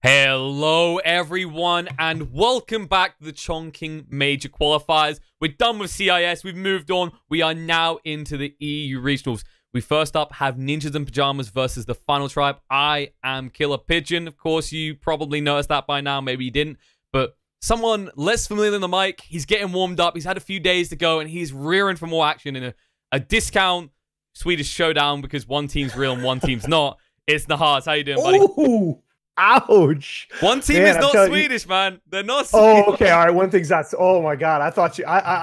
Hello everyone and welcome back to the Chongqing Major Qualifiers. We're done with CIS, we've moved on. We are now into the EU Regionals. We first up have Ninjas and Pyjamas versus the Final Tribe. I am KillerPigeon. Of course, you probably noticed that by now, maybe you didn't. But someone less familiar than the mic, he's getting warmed up. He's had a few days to go and he's rearing for more action in a discount Swedish showdown because one team's real and one team's not. It's Nahaz. How you doing, buddy? Ooh. Ouch! One team is not Swedish, man. They're not Swedish. Oh, okay. All right. One thing's that's. Oh my God! I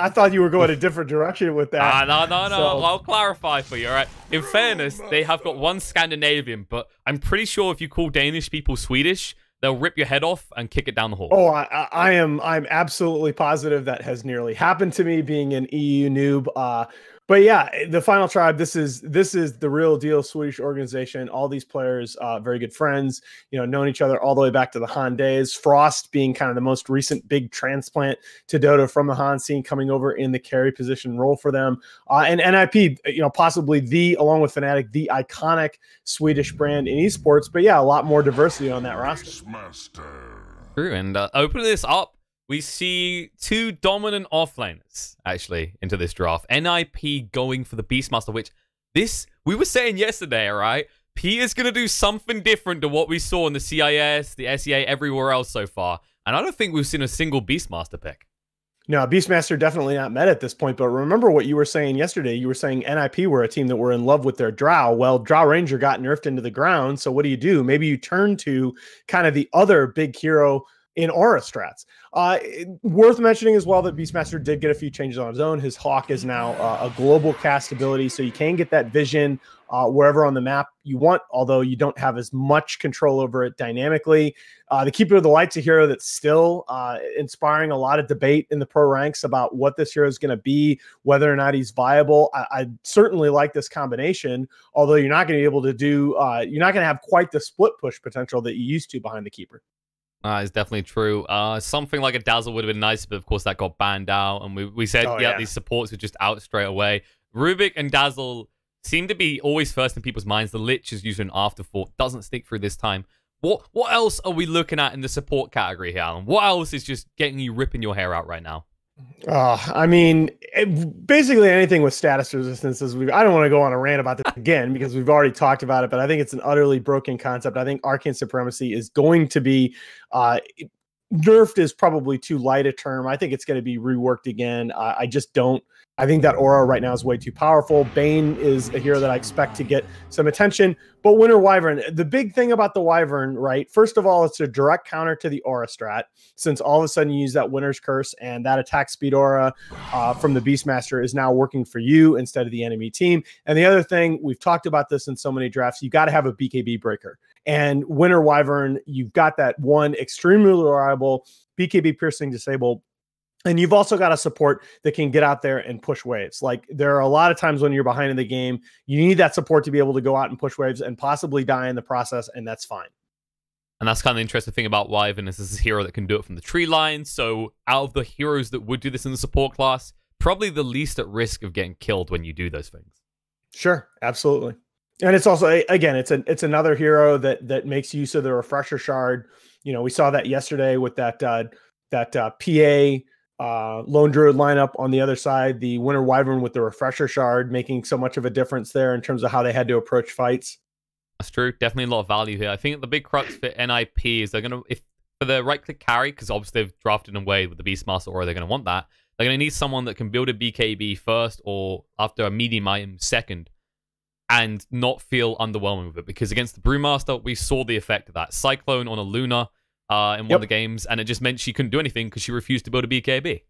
thought you were going a different direction with that. No. So. I'll clarify for you. All right. In fairness, they have got one Scandinavian, but I'm pretty sure if you call Danish people Swedish, they'll rip your head off and kick it down the hall. Oh, I'm absolutely positive that has nearly happened to me, being an EU noob. But yeah, the Final Tribe, this is the real deal Swedish organization. All these players, very good friends, known each other all the way back to the Han days. Frost being kind of the most recent big transplant to Dota from the Han scene, coming over in the carry position role for them. And NiP, possibly along with Fnatic, the iconic Swedish brand in esports. But yeah, a lot more diversity on that roster. True, and opening this up, we see two dominant offlaners, actually, into this draft. NiP going for the Beastmaster, which we were saying yesterday, all right? P is going to do something different to what we saw in the CIS, the SEA, everywhere else so far. And I don't think we've seen a single Beastmaster pick. No, Beastmaster definitely not met at this point. But remember what you were saying yesterday. You were saying NiP were a team that were in love with their Drow. Well, Drow Ranger got nerfed into the ground. So what do? Maybe you turn to kind of the other big hero in aura strats. Worth mentioning as well that Beastmaster did get a few changes on his own. His Hawk is now a global cast ability, so you can get that vision wherever on the map you want, although you don't have as much control over it dynamically. The Keeper of the Light's a hero that's still inspiring a lot of debate in the pro ranks about what this hero is going to be, whether or not he's viable. I certainly like this combination, although you're not going to be able to do, you're not going to have quite the split push potential that you used to behind the Keeper. It's definitely true. Something like a Dazzle would have been nice, but of course that got banned out. And we said, yeah, these supports were just out straight away. Rubik and Dazzle seem to be always first in people's minds. The Lich is usually an afterthought. Doesn't stick through this time. What else are we looking at in the support category here, Alan? What else is just getting you ripping your hair out right now? I mean, basically anything with status resistances. I don't want to go on a rant about this again because we've already talked about it, but I think it's an utterly broken concept. I think Arcane Supremacy is going to be nerfed is probably too light a term. I think it's going to be reworked again. I just don't. I think that aura right now is way too powerful. Bane is a hero that I expect to get some attention. But Winter Wyvern, the big thing about the Wyvern, right? First of all, it's a direct counter to the aura strat, since all of a sudden you use that Winter's Curse and that attack speed aura from the Beastmaster is now working for you instead of the enemy team. And the other thing, we've talked about this in so many drafts, you got to have a BKB breaker. And Winter Wyvern, you've got that one extremely reliable BKB piercing disable. And you've also got a support that can get out there and push waves. Like, there are a lot of times when you're behind in the game, you need that support to be able to go out and push waves and possibly die in the process, and that's fine. And that's kind of the interesting thing about Wyvern is this is a hero that can do it from the tree line. So out of the heroes that would do this in the support class, probably the least at risk of getting killed when you do those things. Sure, absolutely. And it's also, again, it's another hero that makes use of the refresher shard. We saw that yesterday with that PA Lone Druid lineup on the other side, the Winter Wyvern with the refresher shard making so much of a difference there in terms of how they had to approach fights. That's true. Definitely a lot of value here. I think the big crux for NiP is they're going to, if for the right-click carry, because obviously they've drafted away with the Beastmaster, or they're going to want that, they're going to need someone that can build a BKB first or after a medium item second and not feel underwhelming with it. Because against the Brewmaster, we saw the effect of that. Cyclone on a Luna in one of the games, and it just meant she couldn't do anything because she refused to build a BKB.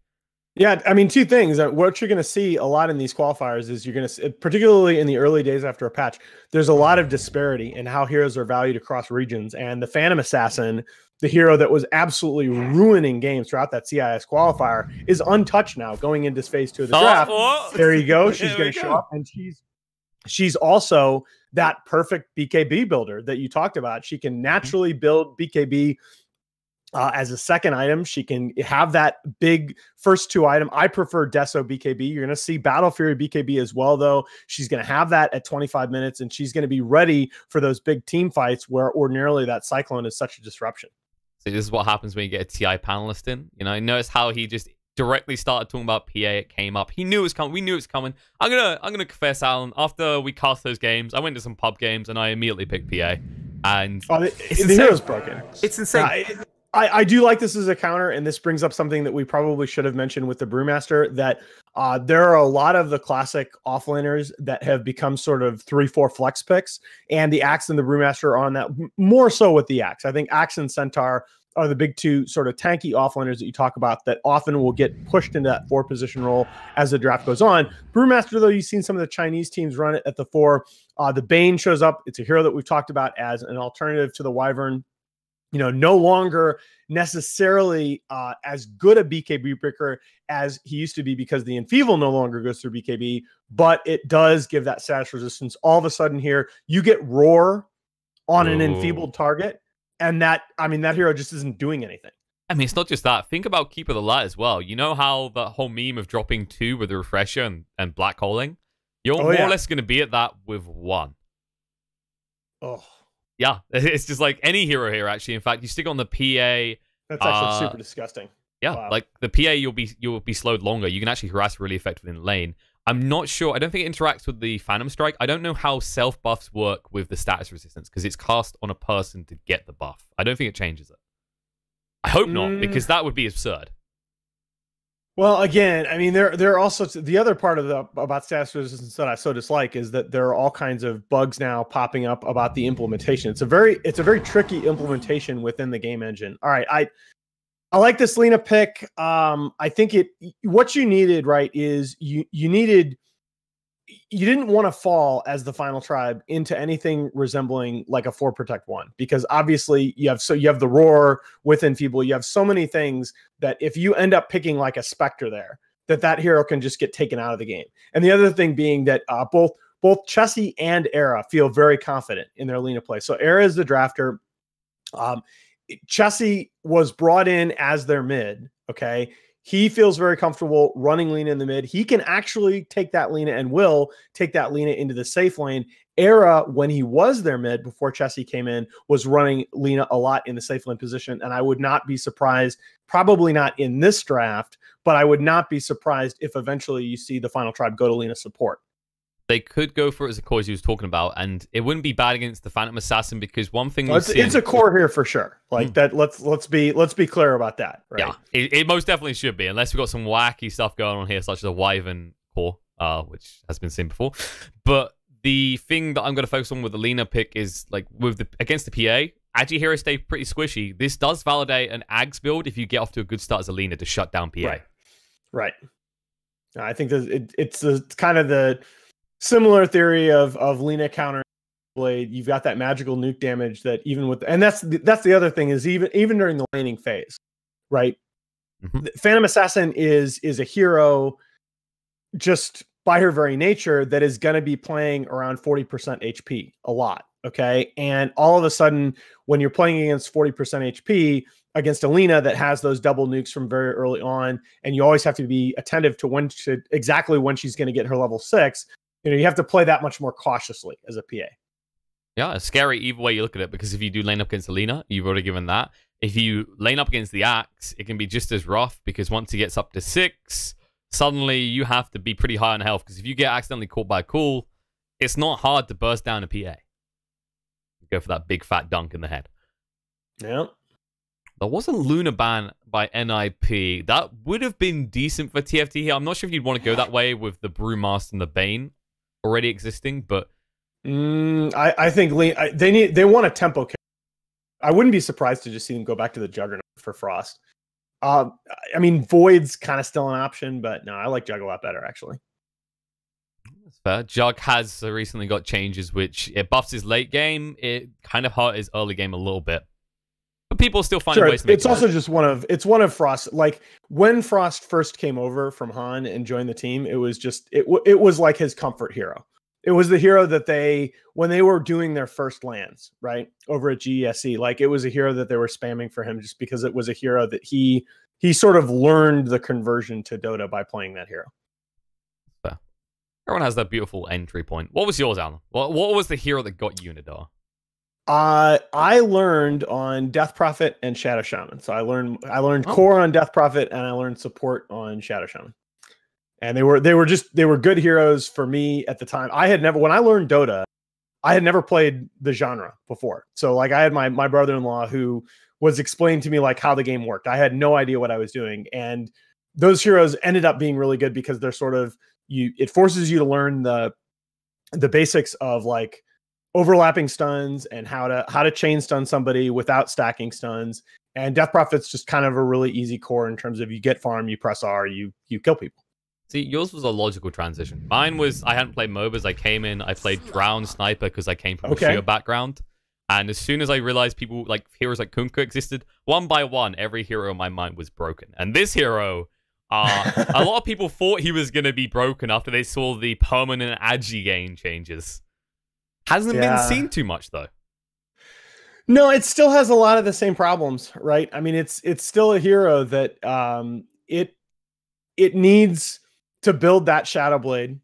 Yeah, I mean, two things. What you're going to see a lot in these qualifiers is you're going to see, particularly in the early days after a patch, there's a lot of disparity in how heroes are valued across regions. And the Phantom Assassin, the hero that was absolutely ruining games throughout that CIS qualifier, is untouched now going into phase 2 of the draft. There you go. She's going to show up, and she's also that perfect BKB builder that you talked about. She can naturally build BKB as a second item. She can have that big first 2 item. I prefer Deso BKB. You're going to see Battle Fury BKB as well, though. She's going to have that at 25 minutes, and she's going to be ready for those big team fights where ordinarily that Cyclone is such a disruption. So this is what happens when you get a TI panelist in. You know, notice how he just directly started talking about PA. It came up. He knew it was coming. We knew it was coming. I'm gonna confess, Alan. After we cast those games, I went to some pub games and I immediately picked PA. And the hero's broken. It's insane. I do like this as a counter, and this brings up something that we probably should have mentioned with the Brewmaster, that there are a lot of the classic offlaners that have become sort of 3-4 flex picks, and the Axe and the Brewmaster are on that, more so with the Axe. I think Axe and Centaur are the big two sort of tanky offlaners that you talk about that often will get pushed into that 4 position role as the draft goes on. Brewmaster, though, you've seen some of the Chinese teams run it at the 4. The Bane shows up. It's a hero that we've talked about as an alternative to the Wyvern. You know, no longer necessarily as good a BKB breaker as he used to be because the Enfeeble no longer goes through BKB, but it does give that status resistance. All of a sudden here, you get Roar on an enfeebled target, and that hero just isn't doing anything. I mean, it's not just that. Think about Keeper of the Light as well. You know how that whole meme of dropping 2 with the Refresher and black holing? You're more or less going to be at that with 1. Oh. Yeah, it's just like any hero here, actually. In fact, you stick on the PA. That's actually super disgusting. Yeah, wow. Like the PA, you'll be slowed longer. You can actually harass really effectively in lane. I'm not sure. I don't think it interacts with the Phantom Strike. I don't know how self buffs work with the status resistance because it's cast on a person to get the buff. I don't think it changes it. I hope not, because that would be absurd. Well, again, I mean, there are also the other part of about status resistance that I so dislike is that there are all kinds of bugs now popping up about the implementation. It's a very tricky implementation within the game engine. All right, I like this Lina pick. I think what you needed, right, is you didn't want to fall as the final tribe into anything resembling like a 4 protect 1, because obviously you have the Roar with Enfeeble. You have so many things that if you end up picking like a Spectre there, that hero can just get taken out of the game. And the other thing being that both Chessie and Era feel very confident in their Lina play. So Era is the drafter. Chessie was brought in as their mid. Okay. He feels very comfortable running Lina in the mid. He can actually take that Lina and will take that Lina into the safe lane. Era, when he was their mid before Chessie came in, was running Lina a lot in the safe lane position. And I would not be surprised, probably not in this draft, but I would not be surprised if eventually you see the final tribe go to Lina support. They could go for it as a core as he was talking about, and it wouldn't be bad against the Phantom Assassin because one thing it's a core here for sure. Like that. Let's be clear about that. Right? Yeah, it most definitely should be, unless we've got some wacky stuff going on here, such as a Wyvern core, which has been seen before. But the thing that I'm going to focus on with the Lina pick is like against the PA, Agi heroes stay pretty squishy. This does validate an Ags build if you get off to a good start as a Lina to shut down PA. Right. I think that it's kind of the similar theory of Lina counter blade. You've got that magical nuke damage that even with, and that's the other thing is even during the laning phase, right? Phantom Assassin is a hero just by her very nature that is going to be playing around 40% HP a lot. Okay. And all of a sudden, when you're playing against 40% HP against a Lina that has those double nukes from very early on, and you always have to be attentive to exactly when she's going to get her level 6, you have to play that much more cautiously as a PA. Yeah, it's scary either way you look at it, because if you do lane up against the Lina, you've already given that. If you lane up against the Axe, it can be just as rough, because once he gets up to 6, suddenly you have to be pretty high on health, because if you get accidentally caught by a cool, it's not hard to burst down a PA. You go for that big fat dunk in the head. Yeah. There wasn't Luna ban by NiP. That would have been decent for TFT here. I'm not sure if you'd want to go that way with the Brewmaster and the Bane already existing, but I think they want a tempo kick. I wouldn't be surprised to just see them go back to the Juggernaut for Frost. I mean, Void's kind of still an option, but no, I like Jug a lot better, actually. That's fair. Jug has recently got changes, which it buffs his late game. It kind of hurt his early game a little bit. But people still find ways to make it's also just one of Frost. Like when Frost first came over from Han and joined the team, it was just it was like his comfort hero. It was the hero that when they were doing their first lands, right, over at GESC, like it was a hero that they were spamming for him just because it was a hero that he sort of learned the conversion to Dota by playing that hero. Fair. Everyone has that beautiful entry point. What was yours, Alan? What was the hero that got you into Dota? I learned on Death Prophet and Shadow Shaman. So I learned core on Death Prophet, and I learned support on Shadow Shaman. And they were good heroes for me at the time. When I learned Dota, I had never played the genre before. So like I had my brother-in-law who was explaining to me like how the game worked. I had no idea what I was doing. And those heroes ended up being really good because they're sort of it forces you to learn the basics of like overlapping stuns and how to chain stun somebody without stacking stuns. And Death Prophet's just kind of a really easy core in terms of you get farm, you press R, you kill people. See, yours was a logical transition. Mine was, I hadn't played MOBAs. I came in, I played Drown Sniper because I came from a Shio background. And as soon as I realized people, like heroes like Kunkka existed, one by one, every hero in my mind was broken. And this hero, a lot of people thought he was going to be broken after they saw the permanent agi gain changes. Hasn't been seen too much, though. No, it still has a lot of the same problems, right? I mean, it's still a hero that it needs to build that Shadow Blade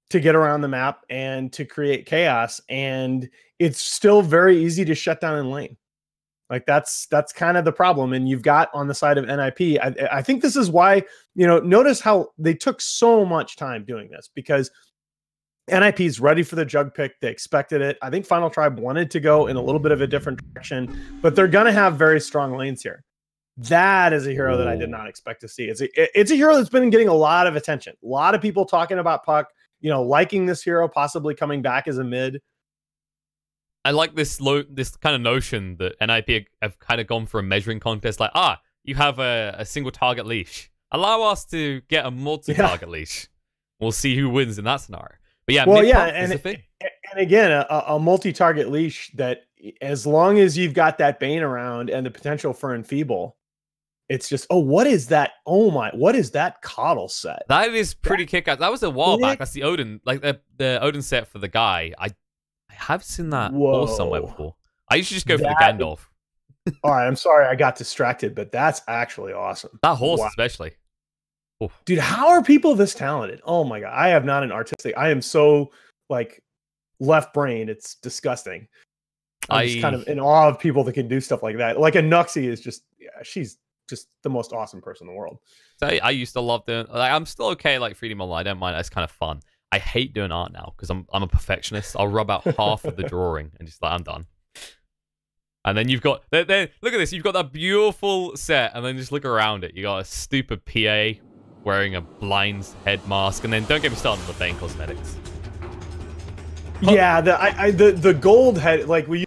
to get around the map and to create chaos. And it's still very easy to shut down in lane. Like that's kind of the problem. And you've got on the side of NiP, I think this is why, notice how they took so much time doing this, because NiP is ready for the jug pick. They expected it. I think Final Tribe wanted to go in a little bit of a different direction, but they're going to have very strong lanes here. That is a hero that I did not expect to see. It's a hero that's been getting a lot of attention. A lot of people talking about Puck, liking this hero, possibly coming back as a mid. I like this kind of notion that NiP have kind of gone for a measuring contest. Like, you have a single target leash. Allow us to get a multi-target leash. We'll see who wins in that scenario. But yeah, and again, a multi-target leash that, as long as you've got that Bane around and the potential for Enfeeble, it's just, what is that? Oh my, what is that Coddle set? That is pretty kick-ass. That was a while back. That's the Odin, like the Odin set for the guy. I have seen that horse somewhere before. I used to just go for the Gandalf. All right, I'm sorry I got distracted, but that's actually awesome. That horse especially. Oof. Dude, how are people this talented? Oh my God. I have not an artistic. I am so like left brain. It's disgusting. I'm just kind of in awe of people that can do stuff like that. Like a Nuxie is just, she's just the most awesome person in the world. So I used to love doing, like, I'm still okay like 3D model. I don't mind. It's kind of fun. I hate doing art now because I'm a perfectionist. I'll rub out half of the drawing and just like, I'm done. And then you've got, look at this. You've got that beautiful set, and then just look around it. You got a stupid PA wearing a blind head mask, and then don't get me started on the Bane cosmetics. Yeah, the gold head, like we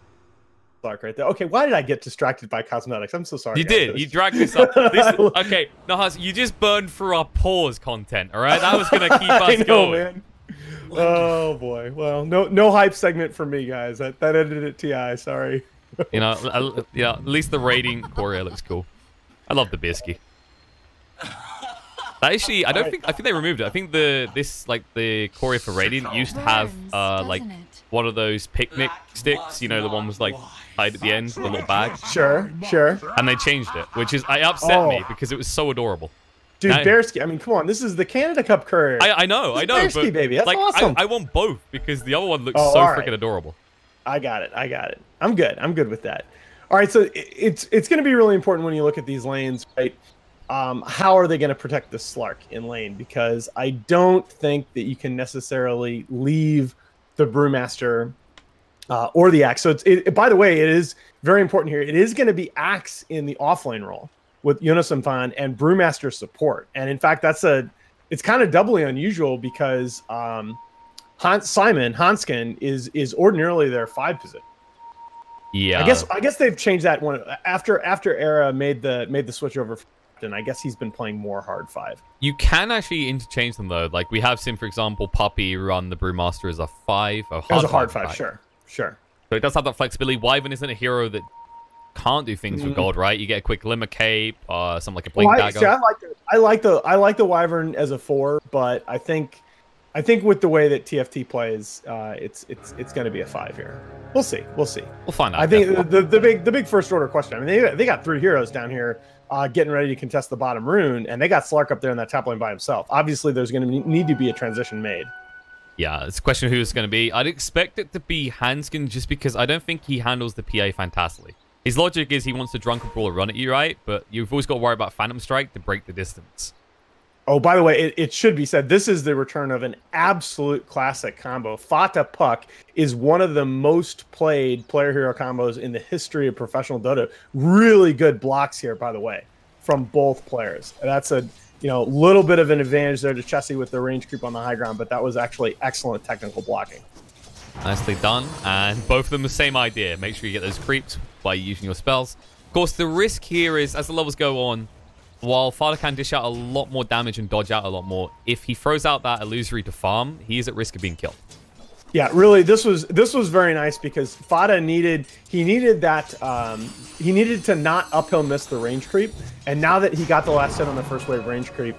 Clark right there. Okay, why did I get distracted by cosmetics? I'm so sorry. You did. You dragged this up. Okay, Nahaz, you just burned through our pause content. All right, that was gonna keep us going. Man. Oh boy. Well, no hype segment for me, guys. That edited it TI. Sorry. At least the rating Courier looks cool. I love the biscuit. Actually, I think they removed it. I think the Courier for Radiant used to have like one of those picnic sticks, the one was like tied at the end, the little bag. Sure. And they changed it, which is upset me because it was so adorable. Dude, Bearsky, I mean, come on, this is the Canada Cup Courier. I know, Bearsky, but baby, that's awesome. I want both because the other one looks so freaking adorable. I got it. I'm good with that. All right, so it's going to be really important when you look at these lanes, right? How are they going to protect the Slark in lane? Because I don't think that you can necessarily leave the Brewmaster or the Axe. So by the way, it is very important here. It is going to be Axe in the offlane role with Yonasamfan and Brewmaster support. And in fact, it's kind of doubly unusual because Hanskin is ordinarily their 5 position. Yeah, I guess they've changed that one after Era made the switch over. And I guess he's been playing more hard 5. You can actually interchange them though. Like we have seen, for example, Puppy run the Brewmaster as a 5, as a hard 5. Sure. So it does have that flexibility. Wyvern isn't a hero that can't do things with gold, right? You get a quick limit cape, something like a blink dagger. See, I like the Wyvern as a 4, but I think with the way that TFT plays, it's going to be a 5 here. We'll see. We'll find out. I think the big first order question. I mean, they got 3 heroes down here getting ready to contest the bottom rune, and they got Slark up there in that top lane by himself. Obviously, there's going to need to be a transition made. Yeah, it's a question of who it's going to be. I'd expect it to be Hanskin just because I don't think he handles the PA fantastically. His logic is he wants the Drunken Brawler run at you, right? But you've always got to worry about Phantom Strike to break the distance. Oh, by the way, it should be said, this is the return of an absolute classic combo. Fata Puck is one of the most played player hero combos in the history of professional Dota. Really good blocks here, by the way, from both players. That's a little bit of an advantage there to Chessie with the range creep on the high ground, but that was actually excellent technical blocking. Nicely done. And both of them the same idea. Make sure you get those creeps by using your spells. Of course, the risk here is, as the levels go on, while Fata can dish out a lot more damage and dodge out a lot more, if he throws out that illusory to farm, he is at risk of being killed. Yeah, really, this was very nice because Fata needed that he needed to not uphill miss the range creep, and now that he got the last hit on the first wave range creep,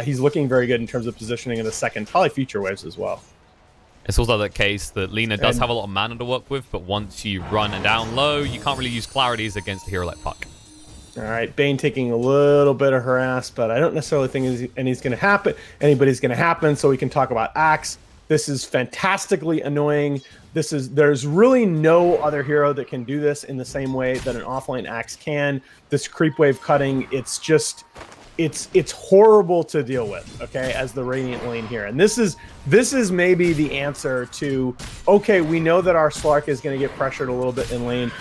he's looking very good in terms of positioning in the second, probably future waves as well. It's also the case that Lina does have a lot of mana to work with, but once you run down low, you can't really use clarities against a hero like Puck. All right, Bane taking a little bit of harass, but I don't necessarily think anybody's going to happen, so we can talk about Axe. This is fantastically annoying. There's really no other hero that can do this in the same way that an offlane Axe can. This creep wave cutting, it's horrible to deal with, okay, as the Radiant lane here. And this is maybe the answer to, okay, we know that our Slark is going to get pressured a little bit in lane,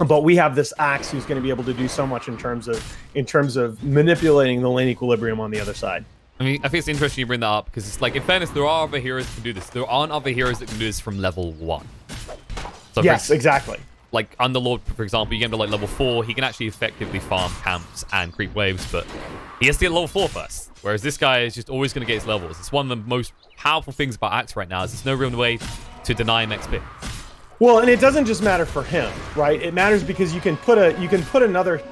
but we have this Axe who's going to be able to do so much in terms of manipulating the lane equilibrium on the other side. I mean, I think it's interesting you bring that up because it's like, in fairness, there are other heroes that can do this. There aren't other heroes that can do this from level 1. So yes, exactly. Like Underlord, for example, you get him to like level 4, he can actually effectively farm camps and creep waves, but he has to get level 4 first. Whereas this guy is just always going to get his levels. It's one of the most powerful things about Axe right now is there's no real way to deny him XP. Well, and it doesn't just matter for him, right? It matters because you can put another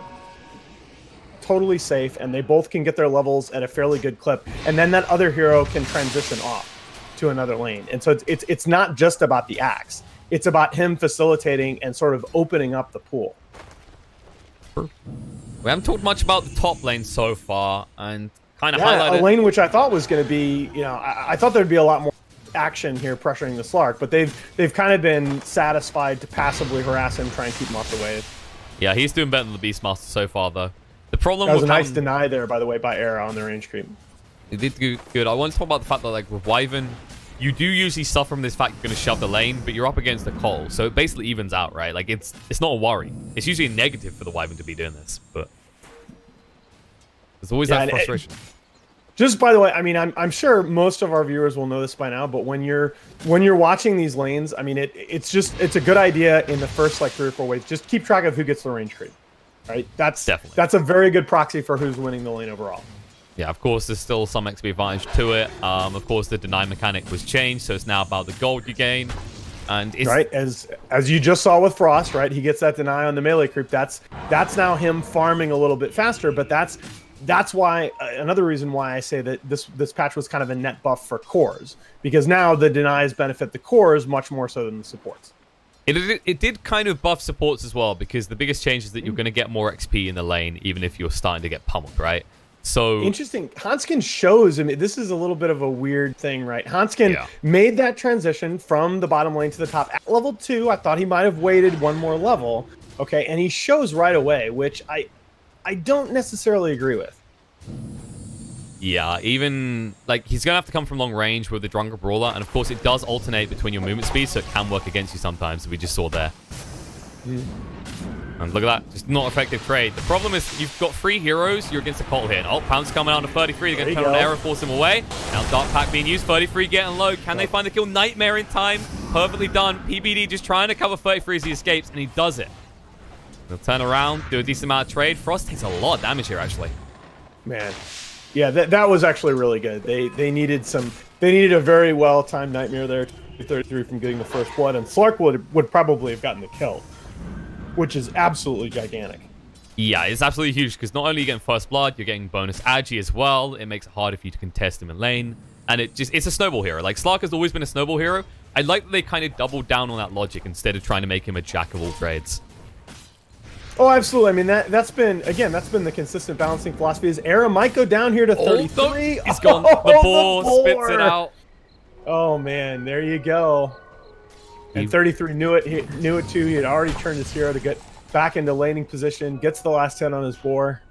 totally safe, and they both can get their levels at a fairly good clip, and then that other hero can transition off to another lane. And so it's not just about the Axe; it's about him facilitating and sort of opening up the pool. We haven't talked much about the top lane so far, and kind of highlighted a lane which I thought was going to be, I thought there'd be a lot more action here pressuring the Slark, but they've kind of been satisfied to passably harass him, try and keep him off the wave. Yeah, he's doing better than the Beastmaster so far, though. The problem that was a nice deny there, by the way, by Era on the range creep. It did good. I want to talk about the fact that, like, with Wyvern, you do usually suffer from this fact you're going to shove the lane, but you're up against the Cole, so it basically evens out, right? Like, it's not a worry. It's usually a negative for the Wyvern to be doing this, but there's always that frustration. Just by the way, I mean, I'm sure most of our viewers will know this by now, but when you're watching these lanes, I mean, it's a good idea in the first like 3 or 4 waves. Just keep track of who gets the range creep, right? That's a very good proxy for who's winning the lane overall. Yeah, of course, there's still some XP advantage to it. Of course, the deny mechanic was changed, so it's now about the gold you gain. And it's right, as you just saw with Frost, right? He gets that deny on the melee creep. That's now him farming a little bit faster, but that's why another reason why I say that this patch was kind of a net buff for cores, because now the denies benefit the cores much more so than the supports. It did kind of buff supports as well, because the biggest change is that you're going to get more XP in the lane, even if you're starting to get pummeled, right? So interesting. Hanskin shows, I mean, this is a little bit of a weird thing, right? Hanskin made that transition from the bottom lane to the top at level 2. I thought he might have waited one more level, okay, and he shows right away, which I don't necessarily agree with. Yeah, even, like, he's going to have to come from long range with the Drunken Brawler, and of course it does alternate between your movement speed, so it can work against you sometimes, as we just saw there. And look at that, just not effective trade. The problem is you've got 3 heroes, you're against a Colt here. Oh, Pound's coming out to 33, they're going to turn on the arrow, force him away. Now Dark Pack being used, 33 getting low. Can they find the kill? Nightmare in time, perfectly done. PBD just trying to cover 33 as he escapes, and he does it. They'll turn around, do a decent amount of trade. Frost takes a lot of damage here, actually. Man, yeah, that was actually really good. They needed a very well timed nightmare there, 33 from getting the first blood, and Slark would probably have gotten the kill, which is absolutely gigantic. Yeah, it's absolutely huge because not only are you getting first blood, you're getting bonus agi as well. It makes it harder for you to contest him in lane, and it's a snowball hero. Like, Slark has always been a snowball hero. I like that they kind of doubled down on that logic instead of trying to make him a jack of all trades. Oh, absolutely. I mean, that's been the consistent balancing philosophy. Is Era might go down here to 33. He's gone. The boar spits it out. Oh man, there you go. And 33 knew it. He knew it too. He had already turned his hero to get back into laning position. Gets the last hit on his boar.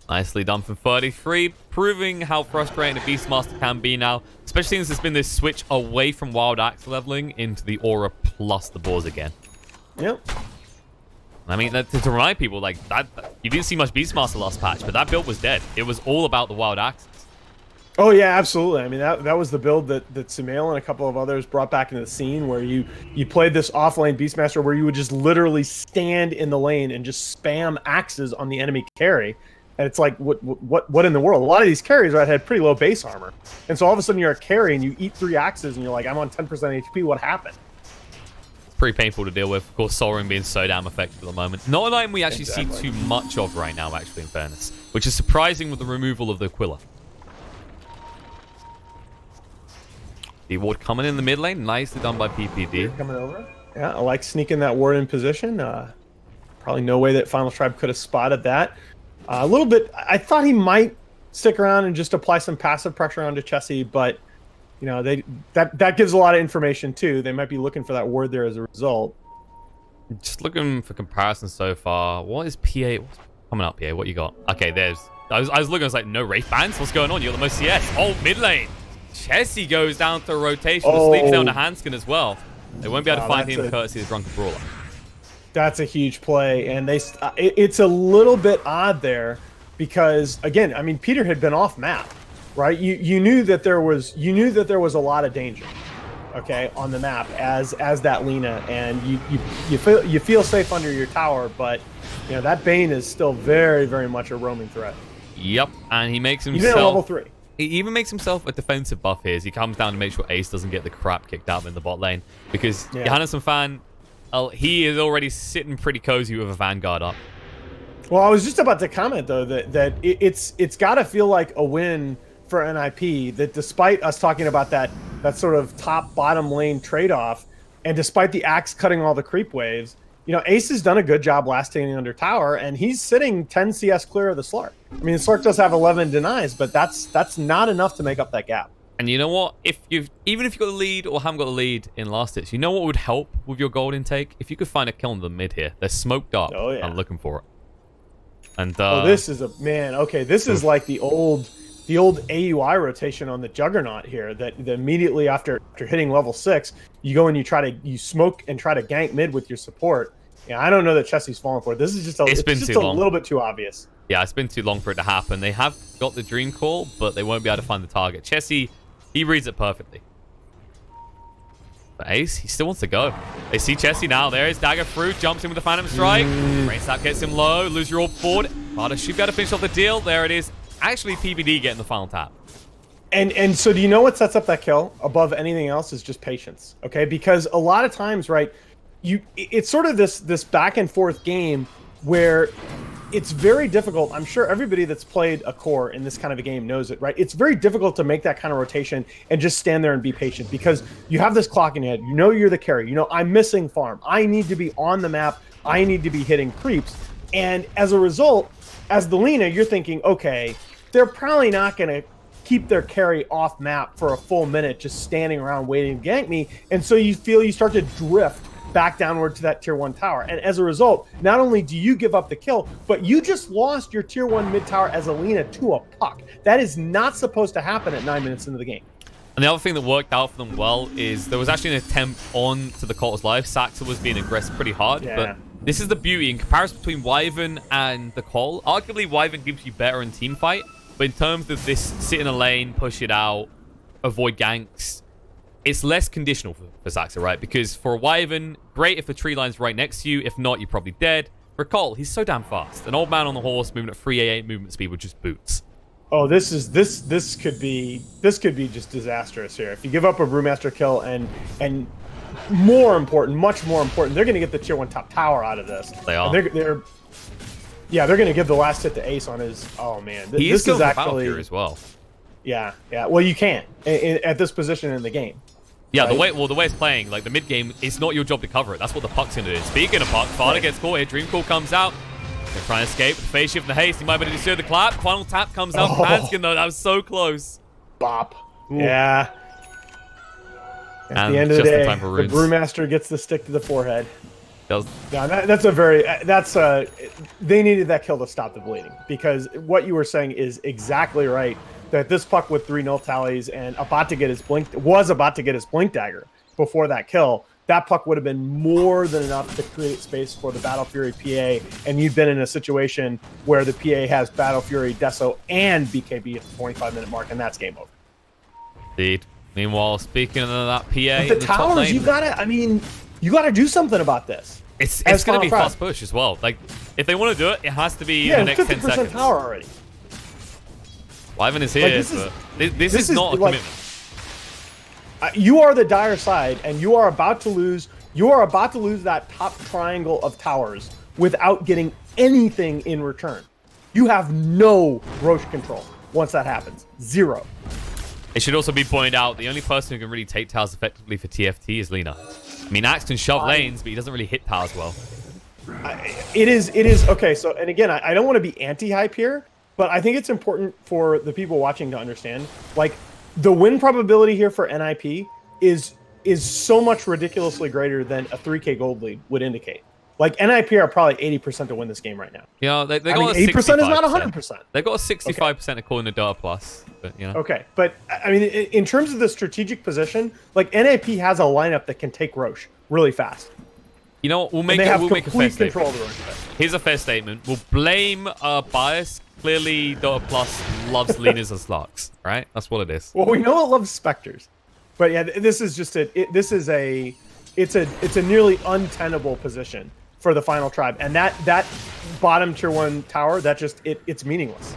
Nicely done from 33, proving how frustrating a Beastmaster can be now, especially since there's been this switch away from Wild Axe leveling into the Aura plus the boars again. Yep. I mean, to remind people, like, that you didn't see much Beastmaster last patch, but that build was dead. It was all about the Wild Axes. Oh yeah, absolutely. I mean, that was the build that Sumail and a couple of others brought back into the scene, where you played this off-lane Beastmaster where you would just literally stand in the lane and just spam axes on the enemy carry. And it's like, what in the world? A lot of these carries, right, had pretty low base armor. And so all of a sudden you're a carry and you eat 3 axes and you're like, I'm on 10% HP. What happened? It's pretty painful to deal with. Of course, Soaring being so damn effective at the moment. Not an item we actually see too much of right now, actually, in fairness. Which is surprising with the removal of the Aquila. The ward coming in the mid lane. Nicely done by PPD. Coming over. Yeah, I like sneaking that ward in position. Probably no way that Final Tribe could have spotted that. A little bit, I thought he might stick around and just apply some passive pressure onto Chessie, but you know, that gives a lot of information too. They might be looking for that ward there as a result. Just looking for comparison so far. What is PA? What's coming up, PA? What you got? Okay, there's. I was looking. I was like, no Wraith Bands. What's going on? You got the most CS. Oh, mid lane. Chessie goes down to rotation. The sleep down to Hanskin as well. They won't be able to find him courtesy of the Drunken Brawler. That's a huge play, and it's a little bit odd there because, again, I mean, Peter had been off map, right? You knew that there was a lot of danger, okay, on the map as that Lina, and you feel safe under your tower, but you know that Bane is still very, very much a roaming threat. Yep, and he makes himself even at level 3. He even makes himself a defensive buff here as he comes down to make sure Ace doesn't get the crap kicked out of him in the bot lane, because Johannes and Fan. He is already sitting pretty cozy with a Vanguard up. Well, I was just about to comment, though, that it's got to feel like a win for NiP, that despite us talking about that sort of top-bottom lane trade-off, and despite the Axe cutting all the creep waves, you know, Ace has done a good job last standing under tower, and he's sitting 10 CS clear of the Slark. I mean, the Slark does have 11 denies, but that's not enough to make up that gap. And you know what? Even if you got the lead or haven't got the lead in last hits, you know what would help with your gold intake? If you could find a kill in the mid here. They're smoked up. Oh, yeah. I'm looking for it. And this is this is like the old AUI rotation on the Juggernaut here. That immediately after hitting level 6, you go and you smoke and try to gank mid with your support. Yeah, I don't know that Chessie's falling for it. This is just a little bit too obvious. Yeah, it's been too long for it to happen. They have got the Dream Call, but they won't be able to find the target. Chessie, he reads it perfectly. But Ace, he still wants to go. They see Chessie now. There is Dagger through, jumps in with the Phantom Strike. Rain Slap gets him low. Lose your orb forward. Marta should be able to finish off the deal. There it is. Actually, PBD getting the final tap. And so do you know what sets up that kill above anything else is just patience, okay? Because a lot of times, right, it's sort of this back and forth game where it's very difficult. I'm sure everybody that's played a core in this kind of a game knows it, right? It's very difficult to make that kind of rotation and just stand there and be patient because you have this clock in your head. You know you're the carry. You know, I'm missing farm. I need to be on the map. I need to be hitting creeps. And as a result, as the Lina, you're thinking, okay, they're probably not going to keep their carry off map for a full minute just standing around waiting to gank me. And so you start to drift back downward to that tier 1 tower. And as a result, not only do you give up the kill, but you just lost your tier 1 mid tower as a Lina to a puck. That is not supposed to happen at 9 minutes into the game. And the other thing that worked out for them well is there was actually an attempt on to the Cottle's life. Saxa was being aggressed pretty hard, but this is the beauty. In comparison between Wyvern and the Call, arguably Wyvern gives you better in team fight, but in terms of this sit in a lane, push it out, avoid ganks, it's less conditional for Saxa, right? Because for a Wyvern, great if the tree line's right next to you. If not, you're probably dead. For Cole, he's so damn fast. An old man on the horse moving at 388 movement speed with just boots. Oh, this could be just disastrous here. If you give up a Brewmaster kill and more important, much more important, they're going to get the tier 1 top tower out of this. They are. They're going to give the last hit to Ace on his. Oh man, this is actually here as well. Yeah. Well, you can't at this position in the game. Yeah, right? the way it's playing, like the mid game, it's not your job to cover it. That's what the puck's gonna do. Speaking of puck, Farder gets caught here. Dream Call comes out. They're trying to escape. The face shift and the haste. He might be able to disturb the clap. Final tap comes out. Manskin though, that was so close. Bop. Ooh. Yeah. At the end of the day, the Brewmaster gets the stick to the forehead. Yeah, they needed that kill to stop the bleeding, because what you were saying is exactly right. That this puck with 3 null tallies and about to get his blink dagger before that kill, that puck would have been more than enough to create space for the Battle Fury PA, and you've been in a situation where the PA has Battle Fury, Deso, and BKB at the 25-minute mark, and that's game over. Indeed. Meanwhile, speaking of that PA, but the towers, you gotta do something about this. It's gonna be fast push as well. Like, if they want to do it, it has to be in the next 10 seconds. Tower already. Wyvern is here, but this is not a commitment. You are the dire side, and you are about to lose. You are about to lose that top triangle of towers without getting anything in return. You have no Roche control once that happens. 0. It should also be pointed out, the only person who can really take towers effectively for TFT is Lina. I mean, Axe can shove lanes, but he doesn't really hit towers well. It is okay. So, and again, I don't want to be anti-hype here, but I think it's important for the people watching to understand, like, the win probability here for NiP is so much ridiculously greater than a 3K gold lead would indicate. Like, NiP are probably 80% to win this game right now. Yeah, they got 80% is not 100%. They got a 65% according to Dota Plus, but you know. Okay, but I mean, in terms of the strategic position, like, NiP has a lineup that can take Roche really fast. You know what? We'll make a fair statement. Here's a fair statement. We'll blame bias. Clearly, Dota Plus loves Linas and Slarks, right? That's what it is. Well, we know it loves Spectres, but yeah, this is just it's a nearly untenable position for the final tribe, and that bottom tier 1 tower, it's meaningless.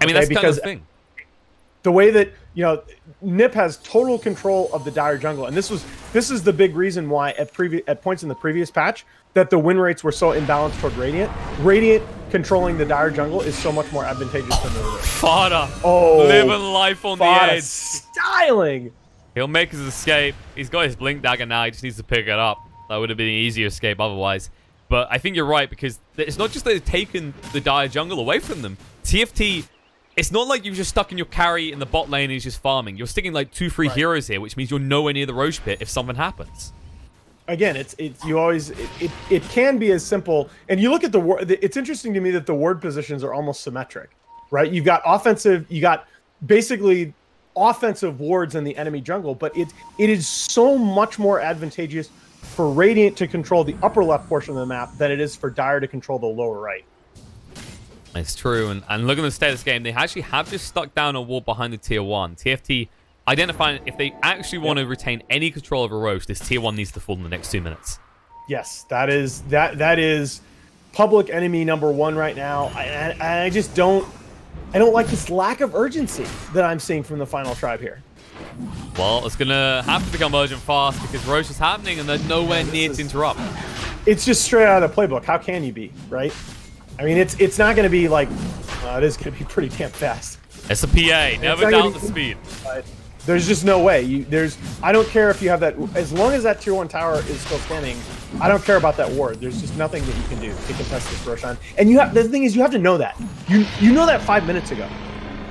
I mean, that's kind of the thing. The way that, you know, NiP has total control of the dire jungle, and this is the big reason why at points in the previous patch that the win rates were so imbalanced toward Radiant. Radiant controlling the dire jungle is so much more advantageous than the other. Fada. Oh, living life on the edge. Styling. He'll make his escape. He's got his blink dagger now. He just needs to pick it up. That would have been an easier escape otherwise. But I think you're right, because it's not just that they've taken the dire jungle away from them. TFT, it's not like you're just stuck in your carry in the bot lane and he's just farming. You're sticking like 2 free heroes here, which means you're nowhere near the Roche pit if something happens. Again, it can be as simple. And you look at it's interesting to me that the ward positions are almost symmetric, right? You got basically offensive wards in the enemy jungle, but it is so much more advantageous for Radiant to control the upper left portion of the map than it is for Dire to control the lower right. It's true, and look at the status game. They actually have just stuck down a wall behind the tier 1. TFT identifying if they actually want to retain any control over Roche, this tier 1 needs to fall in the next 2 minutes. Yes, that is public enemy #1 right now. I just don't like this lack of urgency that I'm seeing from the final tribe here. Well, it's gonna have to become urgent fast because Roche is happening and they're nowhere near to interrupt. It's just straight out of the playbook. How can you be, right? I mean, it's not going to be like, it is going to be pretty damn fast. It's a PA. Never doubt the speed. There's just no way. I don't care if you have that. As long as that tier 1 tower is still standing, I don't care about that ward. There's just nothing that you can do to contest this Roshan. And the thing is, you have to know that. You know that 5 minutes ago.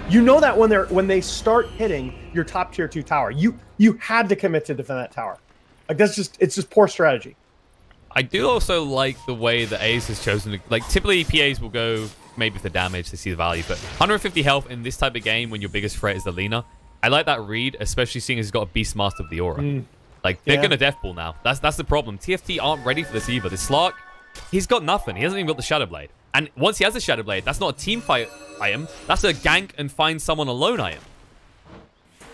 You know that when they start hitting your top tier 2 tower, you had to commit to defend that tower. Like, it's just poor strategy. I do also like the way that Ace has chosen to, like, typically PAs will go maybe for damage to see the value, but 150 health in this type of game when your biggest threat is the Lina, I like that read, especially seeing as he's got a Beastmaster of the Aura. Like, they're gonna deathball now. That's the problem. TFT aren't ready for this either. The Slark, he's got nothing. He hasn't even got the Shadow Blade. And once he has the Shadow Blade, that's not a team fight item. That's a gank and find someone alone item.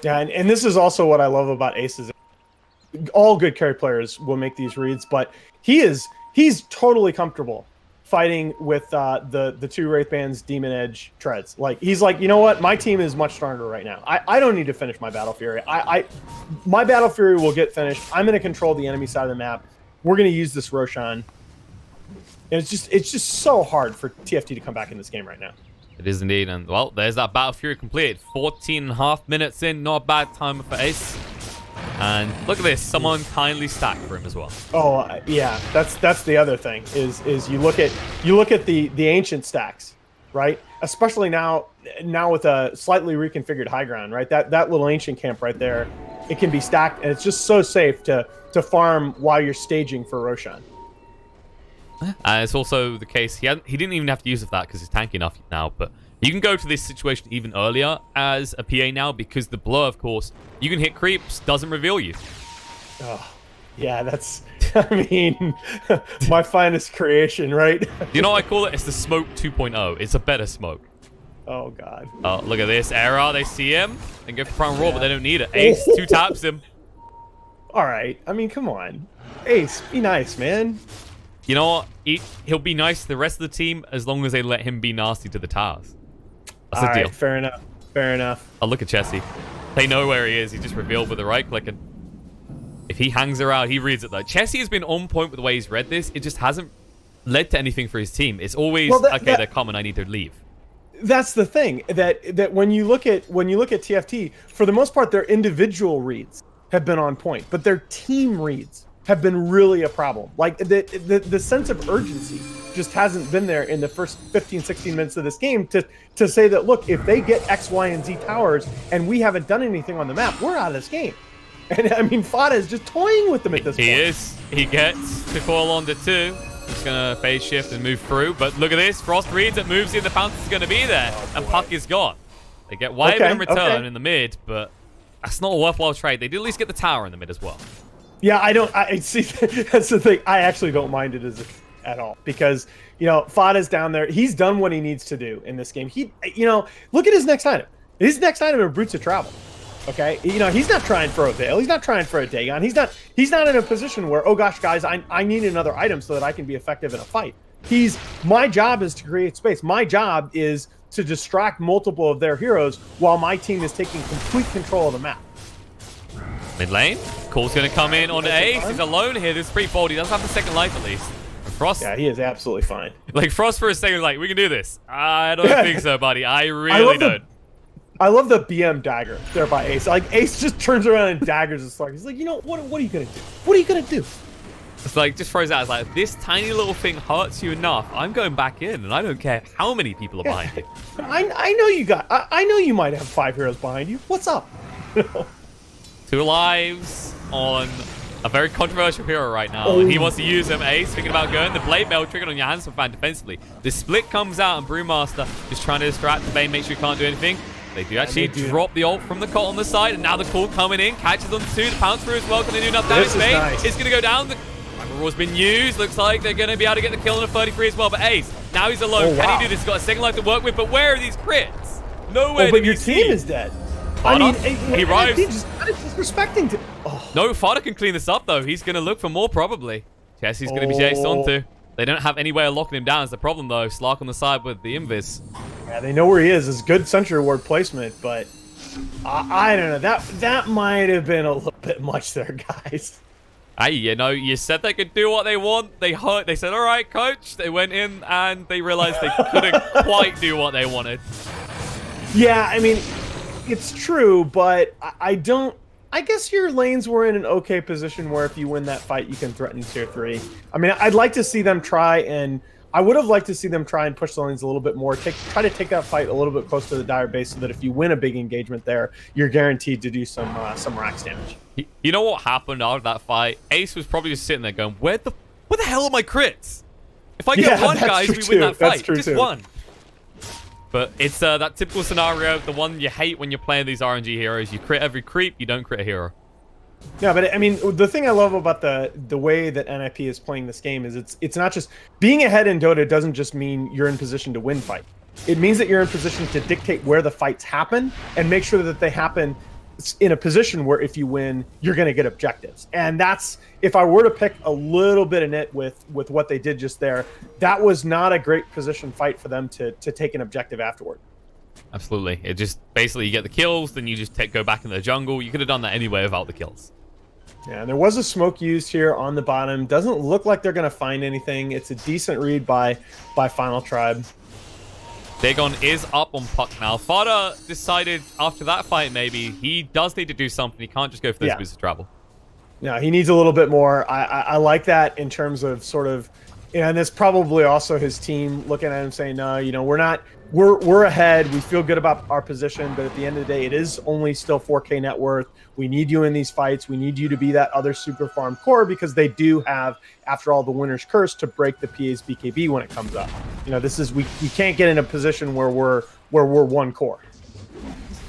Yeah, and this is also what I love about Aces. All good carry players will make these reads, but he's totally comfortable fighting with the 2 Wraithband's Demon Edge treads. Like, he's like, you know what? My team is much stronger right now. I don't need to finish my Battle Fury. My Battle Fury will get finished. I'm going to control the enemy side of the map. We're going to use this Roshan. And it's just so hard for TFT to come back in this game right now. It is indeed. And, well, there's that Battle Fury completed. 14.5 minutes in. Not a bad time for Ace. And look at this. Someone kindly stacked for him as well. Oh, yeah. That's the other thing is you look at the ancient stacks, right? Especially now with a slightly reconfigured high ground, right? That little ancient camp right there, it can be stacked, and it's just so safe to farm while you're staging for Roshan. It's also the case, he didn't even have to use of that because he's tanky enough now, but you can go to this situation even earlier as a PA now because the blur, of course, you can hit creeps, doesn't reveal you. Oh, yeah, that's, I mean, my finest creation, right? You know what I call it? It's the smoke 2.0. It's a better smoke. Oh, God. Oh, look at this. Error, they see him. They go for prime roll, but they don't need it. Ace, 2 taps him. All right. I mean, come on. Ace, be nice, man. You know what? He'll be nice to the rest of the team as long as they let him be nasty to the towers. That's the deal. Right, fair enough. Fair enough. Oh, look at Chessie. They know where he is. He just revealed with the right click. And if he hangs around, he reads it, though. Chessie has been on point with the way he's read this. It just hasn't led to anything for his team. It's always, okay, they're coming. I need to leave. That's the thing. That when you look at TFT, for the most part, their individual reads have been on point. But their team reads have been really a problem. Like the sense of urgency just hasn't been there in the first 15, 16 minutes of this game to say that, look, if they get X, Y, and Z towers and we haven't done anything on the map, we're out of this game. And I mean, Fada is just toying with them at this point. He is. He gets to call on the 2. He's going to phase shift and move through. But look at this. Frost reads it, moves in. The bounce is going to be there. And Puck is gone. They get Wyvern in return in the mid, but that's not a worthwhile trade. They did at least get the tower in the mid as well. Yeah, I see. That's the thing. I actually don't mind it at all because, you know, Fada's down there. He's done what he needs to do in this game. Look at his next item. His next item are Brutes of Travel. Okay, you know, he's not trying for a Veil. He's not trying for a Dagon. He's not in a position where, oh gosh, guys, I need another item so that I can be effective in a fight. My job is to create space. My job is to distract multiple of their heroes while my team is taking complete control of the map. Mid lane, Call's going to come in on Ace. He's alone here. This is pretty bold. He doesn't have the second life at least. And Frost. Yeah, he is absolutely fine. Like Frost for a second, like, we can do this. I don't think so, buddy. I really don't. I love the BM dagger there by Ace. Like, Ace just turns around and daggers the Slark. He's like, you know, what are you going to do? What are you going to do? It's like, just throws out. It's like, if this tiny little thing hurts you enough, I'm going back in, and I don't care how many people are behind you. I know you got... I know you might have 5 heroes behind you. What's up? 2 lives on a very controversial hero right now. And he wants to use them. Ace thinking about going. The Blade Mail triggered on your Handsome Fan defensively. The split comes out, and Brewmaster just trying to distract the Bane, make sure you can't do anything. They do actually drop the ult from the Cot on the side, and now the Call coming in. Catches on 2. The pounce through as well. Can they do enough damage? Nice. It's going to go down. The Rival Raw's been used. Looks like they're going to be able to get the kill on a 33 as well. But Ace, now he's alone. Can he do this? He's got a second life to work with, but where are these crits? Nowhere. But your team is dead. Fada, I mean, he arrives. He's just disrespecting to... No, Fada can clean this up, though. He's going to look for more, probably. Chessie's going to be chased onto. They don't have any way of locking him down. It's the problem, though. Slark on the side with the Invis. Yeah, they know where he is. It's good Sentry Ward placement, but I don't know. That might have been a little bit much there, guys. Hey, you know, you said they could do what they want. They said, all right, coach. They went in, and they realized they couldn't quite do what they wanted. Yeah, I mean... It's true, but I guess your lanes were in an okay position where if you win that fight, you can threaten tier 3. I mean, I'd like to see them try, and I would have liked to see them try and push the lanes a little bit more. Try to take that fight a little bit close to the dire base so that if you win a big engagement there, you're guaranteed to do some racks damage. You know what happened out of that fight? Ace was probably just sitting there going, where the hell are my crits? If I get one, guys, we win that fight. Just one. But it's that typical scenario, the one you hate when you're playing these RNG heroes. You crit every creep, you don't crit a hero. Yeah, but I mean, the thing I love about the way that NiP is playing this game is it's not just... Being ahead in Dota doesn't just mean you're in position to win fight. It means that you're in position to dictate where the fights happen and make sure that they happen in a position where if you win, you're going to get objectives. And that's... If I were to pick a little bit of nit with what they did just there, that was not a great position fight for them to take an objective afterward. Absolutely. It just... Basically, you get the kills, then you just go back into the jungle. You could have done that anyway without the kills. Yeah, and there was a smoke used here on the bottom. Doesn't look like they're going to find anything. It's a decent read by Final Tribe. Dagon is up on Puck now. Fada decided after that fight maybe he does need to do something. He can't just go for this boost of travel. No, he needs a little bit more. I like that in terms of sort of And it's probably also his team looking at him saying, no, you know, we're ahead. We feel good about our position, but at the end of the day, it is only still 4K net worth. We need you in these fights. We need you to be that other super farm core, because they do have, after all, the winner's curse to break the PA's BKB when it comes up. You know, this is, we can't get in a position where we're one core.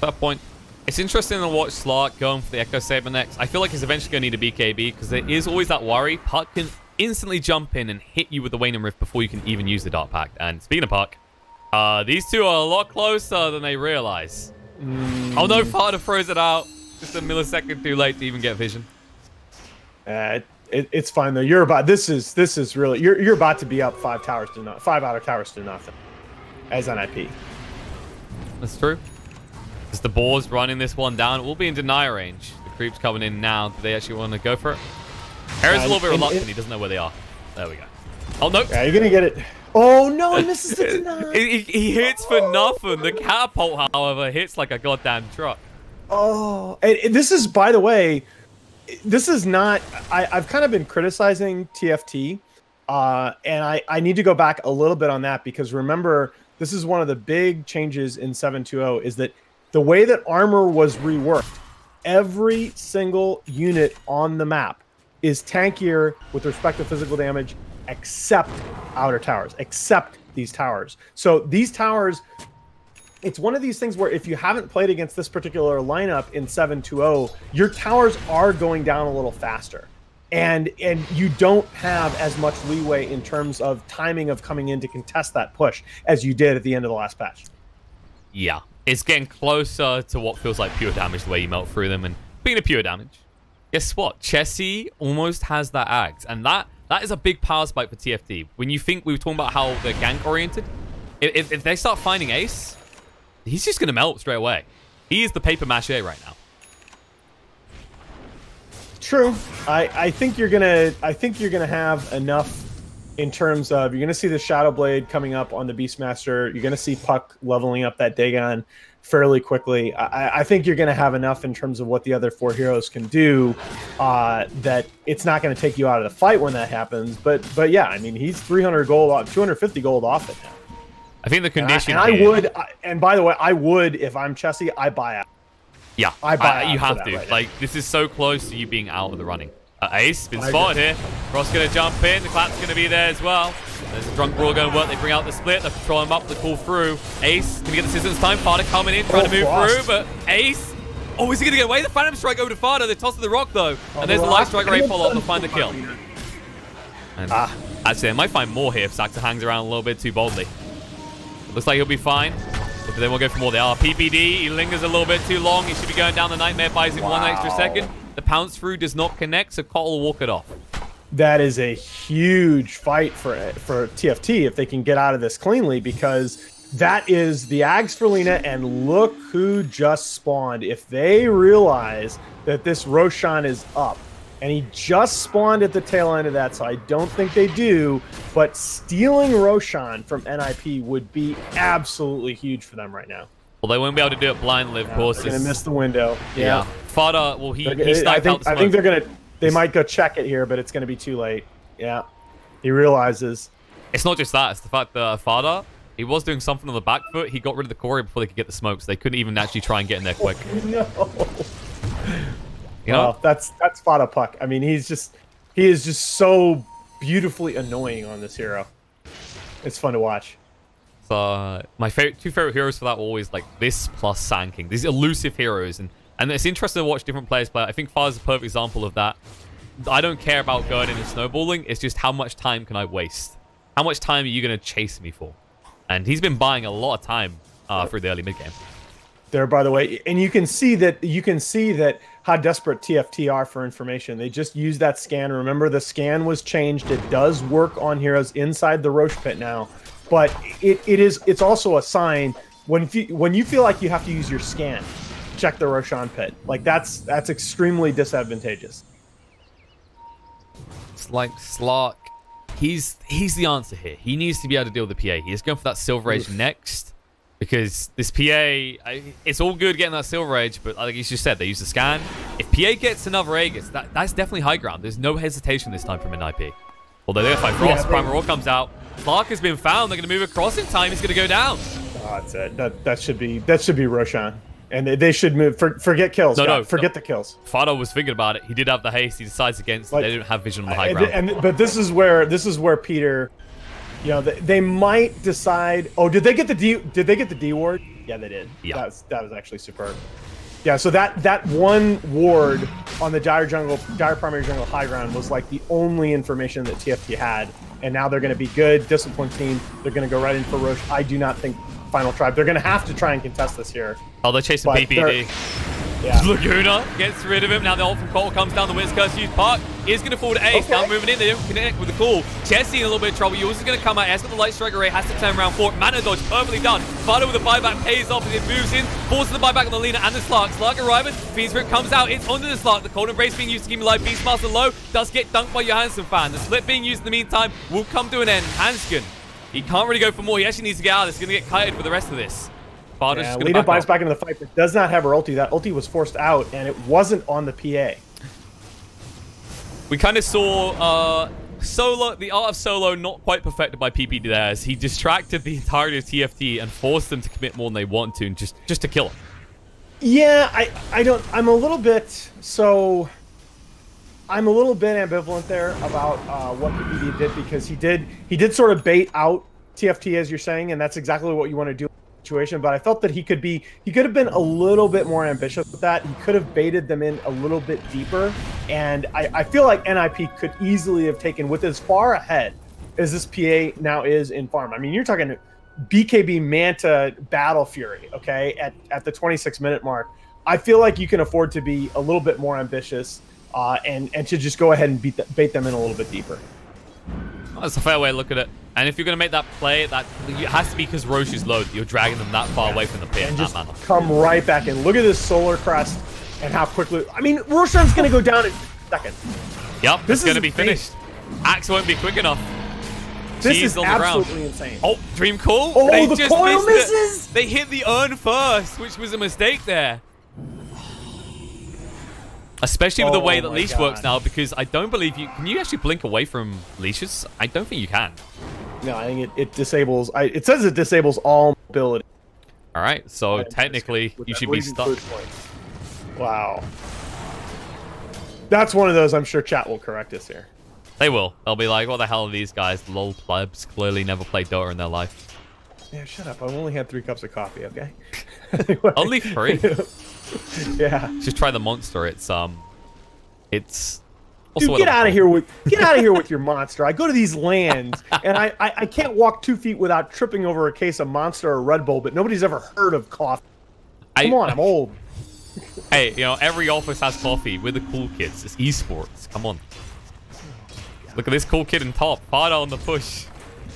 That point. It's interesting to watch Slark going for the Echo Saber next. I feel like he's eventually going to need a BKB, because there is always that worry. Puck can instantly jump in and hit you with the Wayne Rift before you can even use the Dark Pact. And speaking of Puck, these two are a lot closer than they realize. Oh no, Fada throws it out. Just a millisecond too late to even get vision. It's fine though. You're about this is really you're about to be up 5 outer towers to nothing as NiP. That's true. As the boar's running this one down, it will be in deny range. The creep's coming in now. Do they actually want to go for it? Harry's a little bit reluctant. He doesn't know where they are. There we go. Oh, no. Yeah, you're going to get it. Oh, no, he misses the deny. he hits for nothing. The catapult, however, hits like a goddamn truck. Oh, and this is, by the way, this is not... I've kind of been criticizing TFT, and I need to go back a little bit on that, because remember, this is one of the big changes in 7.2.0 is that the way that armor was reworked, every single unit on the map is tankier with respect to physical damage, except outer towers, except these towers. So these towers, it's one of these things where if you haven't played against this particular lineup in 7.2.0, your towers are going down a little faster. And you don't have as much leeway in terms of timing of coming in to contest that push as you did at the end of the last patch. Yeah, it's getting closer to what feels like pure damage, the way you melt through them. And being a pure damage, guess what? Chessie almost has that Axe, and that is a big power spike for TFT. When you think we were talking about how they're gank-oriented, if they start finding Ace, he's just going to melt straight away. He is the paper mache right now. True. I think you're gonna have enough in terms of you're gonna see the Shadow Blade coming up on the Beastmaster. You're gonna see Puck leveling up that Dagon fairly quickly. I think you're gonna have enough in terms of what the other 4 heroes can do that it's not gonna take you out of the fight when that happens. But yeah, I mean, he's 300 gold off, 250 gold off it now. I think the condition. And by the way, I would if I'm Chessie, I buy out. Yeah, you have to. Right, like, this is so close to you being out of the running. Ace, been spotted here. Ross going to jump in. The clap's going to be there as well. There's a drunk brawl going to work. They bring out the split. They control him up. They call through. Ace, going to get the assistance time. Fada coming in, trying to move through. But Ace, oh, is he going to get away? The Phantom Strike over to Fada. They toss the rock, though. And there's the Light Strike Ray follow-up to find the kill. And actually, they might find more here if Saxa hangs around a little bit too boldly. It looks like he'll be fine. But they won't go for more. They are. PPD, he lingers a little bit too long. He should be going down the Nightmare, buys him 1 extra second. The pounce through does not connect, so Cottle will walk it off. That is a huge fight for TFT if they can get out of this cleanly, because that is the Ags for Lina, and look who just spawned. If they realize that this Roshan is up, and he just spawned at the tail end of that, so I don't think they do, but stealing Roshan from NiP would be absolutely huge for them right now. Well, they won't be able to do it blindly, of course. They're going to miss the window. Yeah. Fada, well, he sniped out the smoke. I think they might go check it here, but it's going to be too late. Yeah. He realizes. It's not just that. It's the fact that Fada, he was doing something on the back foot. He got rid of the Corey before they could get the smoke, so they couldn't even actually try and get in there quick. No. You know? Well, that's Fada Puck. I mean, he is just so beautifully annoying on this hero. It's fun to watch. So my two favorite heroes for that were always like this plus Sand King. These elusive heroes, and it's interesting to watch different players play. I think Fada's a perfect example of that. I don't care about going in and snowballing. It's just how much time can I waste? How much time are you going to chase me for? And he's been buying a lot of time through the early mid game. There, by the way, and you can see that how desperate TFT are for information. They just use that scan. Remember, the scan was changed. It does work on heroes inside the Roche pit now, but it's also a sign when you feel like you have to use your scan, check the Roshan pit. Like that's extremely disadvantageous. It's like Slark. He's the answer here. He needs to be able to deal with the PA. He's going for that Silver Age next. Because this PA, it's all good getting that Silver Age, but like you just said, they use the scan. If PA gets another Aegis, that's definitely high ground. There's no hesitation this time from NiP. Although they're going to fight Frost. Primal Roar comes out. Clark has been found. They're going to move across in time. He's going to go down. Oh, that's it. That should be Roshan. And they should move. Forget kills. Forget the kills. Fado was thinking about it. He did have the haste. He decides against. They didn't have vision on the high ground. But this is where Peter, you know, they might decide. Oh, did they get the D ward? Yeah, they did. Yeah, that was actually superb. Yeah, so that one ward on the dire primary jungle high ground was like the only information that TFT had, and now they're going to be good, disciplined team. They're going to go right in for Roche. I do not think Final Tribe. They're going to have to try and contest this here. Oh, they're chasing PPD. Yeah. Laguna gets rid of him. Now the ult from Cole comes down. The Wiz Curse use Park is going to fall to Ace. Okay. Now moving in. They don't connect with the call. Jesse in a little bit of trouble. Yours is going to come out. S got the Light Strike Array. Has to turn around for it. Mana dodge. Perfectly done. Fado with the buyback pays off as it moves in. Forces the buyback on the Lina and the Slark. Slark arriving. Fiend's Grip comes out. It's onto the Slark. The Cold Embrace being used to keep him alive. Beastmaster low. Does get dunked by Johansson fan. The Slip being used in the meantime will come to an end. Hanskin. He can't really go for more. He actually needs to get out of this. He's going to get kited for the rest of this. Yeah, Lina buys back into the fight, but does not have her ulti. That ulti was forced out, and it wasn't on the PA. We kind of saw Solo, the art of Solo, not quite perfected by PPD there, as he distracted the entirety of TFT and forced them to commit more than they want to, and just to kill him. Yeah, I'm a little bit ambivalent there about what PPD did, because he did sort of bait out TFT, as you're saying, and that's exactly what you want to do. Situation, but I felt that he could have been a little bit more ambitious with that. He could have baited them in a little bit deeper, and I feel like NiP could easily have taken, with as far ahead as this PA now is in farm. I mean, you're talking BKB Manta Battle Fury, okay, at the 26-minute mark. I feel like you can afford to be a little bit more ambitious and to just go ahead and bait them in a little bit deeper. That's a fair way to look at it. And if you're going to make that play, it has to be because Roche is low. You're dragging them that far away from the pit. And just come right back in. Look at this Solar Crest and how quickly... I mean, Roshan's going to go down in a second. Yep, this is going to be finished. Axe won't be quick enough. This is absolutely insane. Oh, Dream Call. Oh, they the just coil misses! They hit the urn first, which was a mistake there. Especially with the way that Leash works now, because I don't believe you... Can you actually blink away from leashes? I don't think you can. No, I think it disables... It says it disables all mobility. All right, so technically you should be stuck. Wow. That's one of those I'm sure chat will correct us here. They will. They'll be like, what the hell are these guys? Lol plebs clearly never played Dota in their life. Yeah, shut up. I've only had 3 cups of coffee, okay? Anyway. Only 3? Yeah. Just try the monster. It's also dude, get out of here with your monster. I go to these lands and I can't walk 2 feet without tripping over a case of Monster or Red Bull, but nobody's ever heard of coffee. Come on, I'm old. Hey, you know, every office has coffee. We're the cool kids. It's esports. Come on. Look at this cool kid in top. Fado on the push.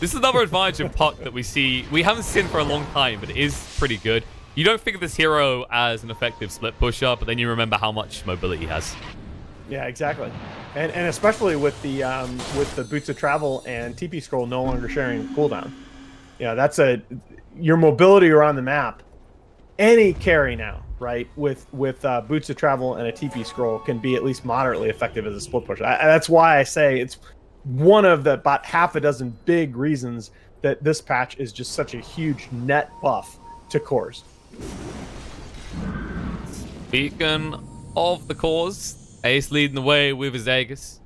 This is another advantage of Puck that we see. We haven't seen for a long time, but it is pretty good. You don't think of this hero as an effective split pusher, but then you remember how much mobility he has. Yeah, exactly. And especially with the Boots of Travel and TP Scroll no longer sharing cooldown. Yeah, that's your mobility around the map. Any carry now, right, with Boots of Travel and a TP Scroll can be at least moderately effective as a split pusher. That's why I say it's one of the about half a dozen big reasons that this patch is just such a huge net buff to cores. Speaking of the cores, Ace leading the way with his Aegis.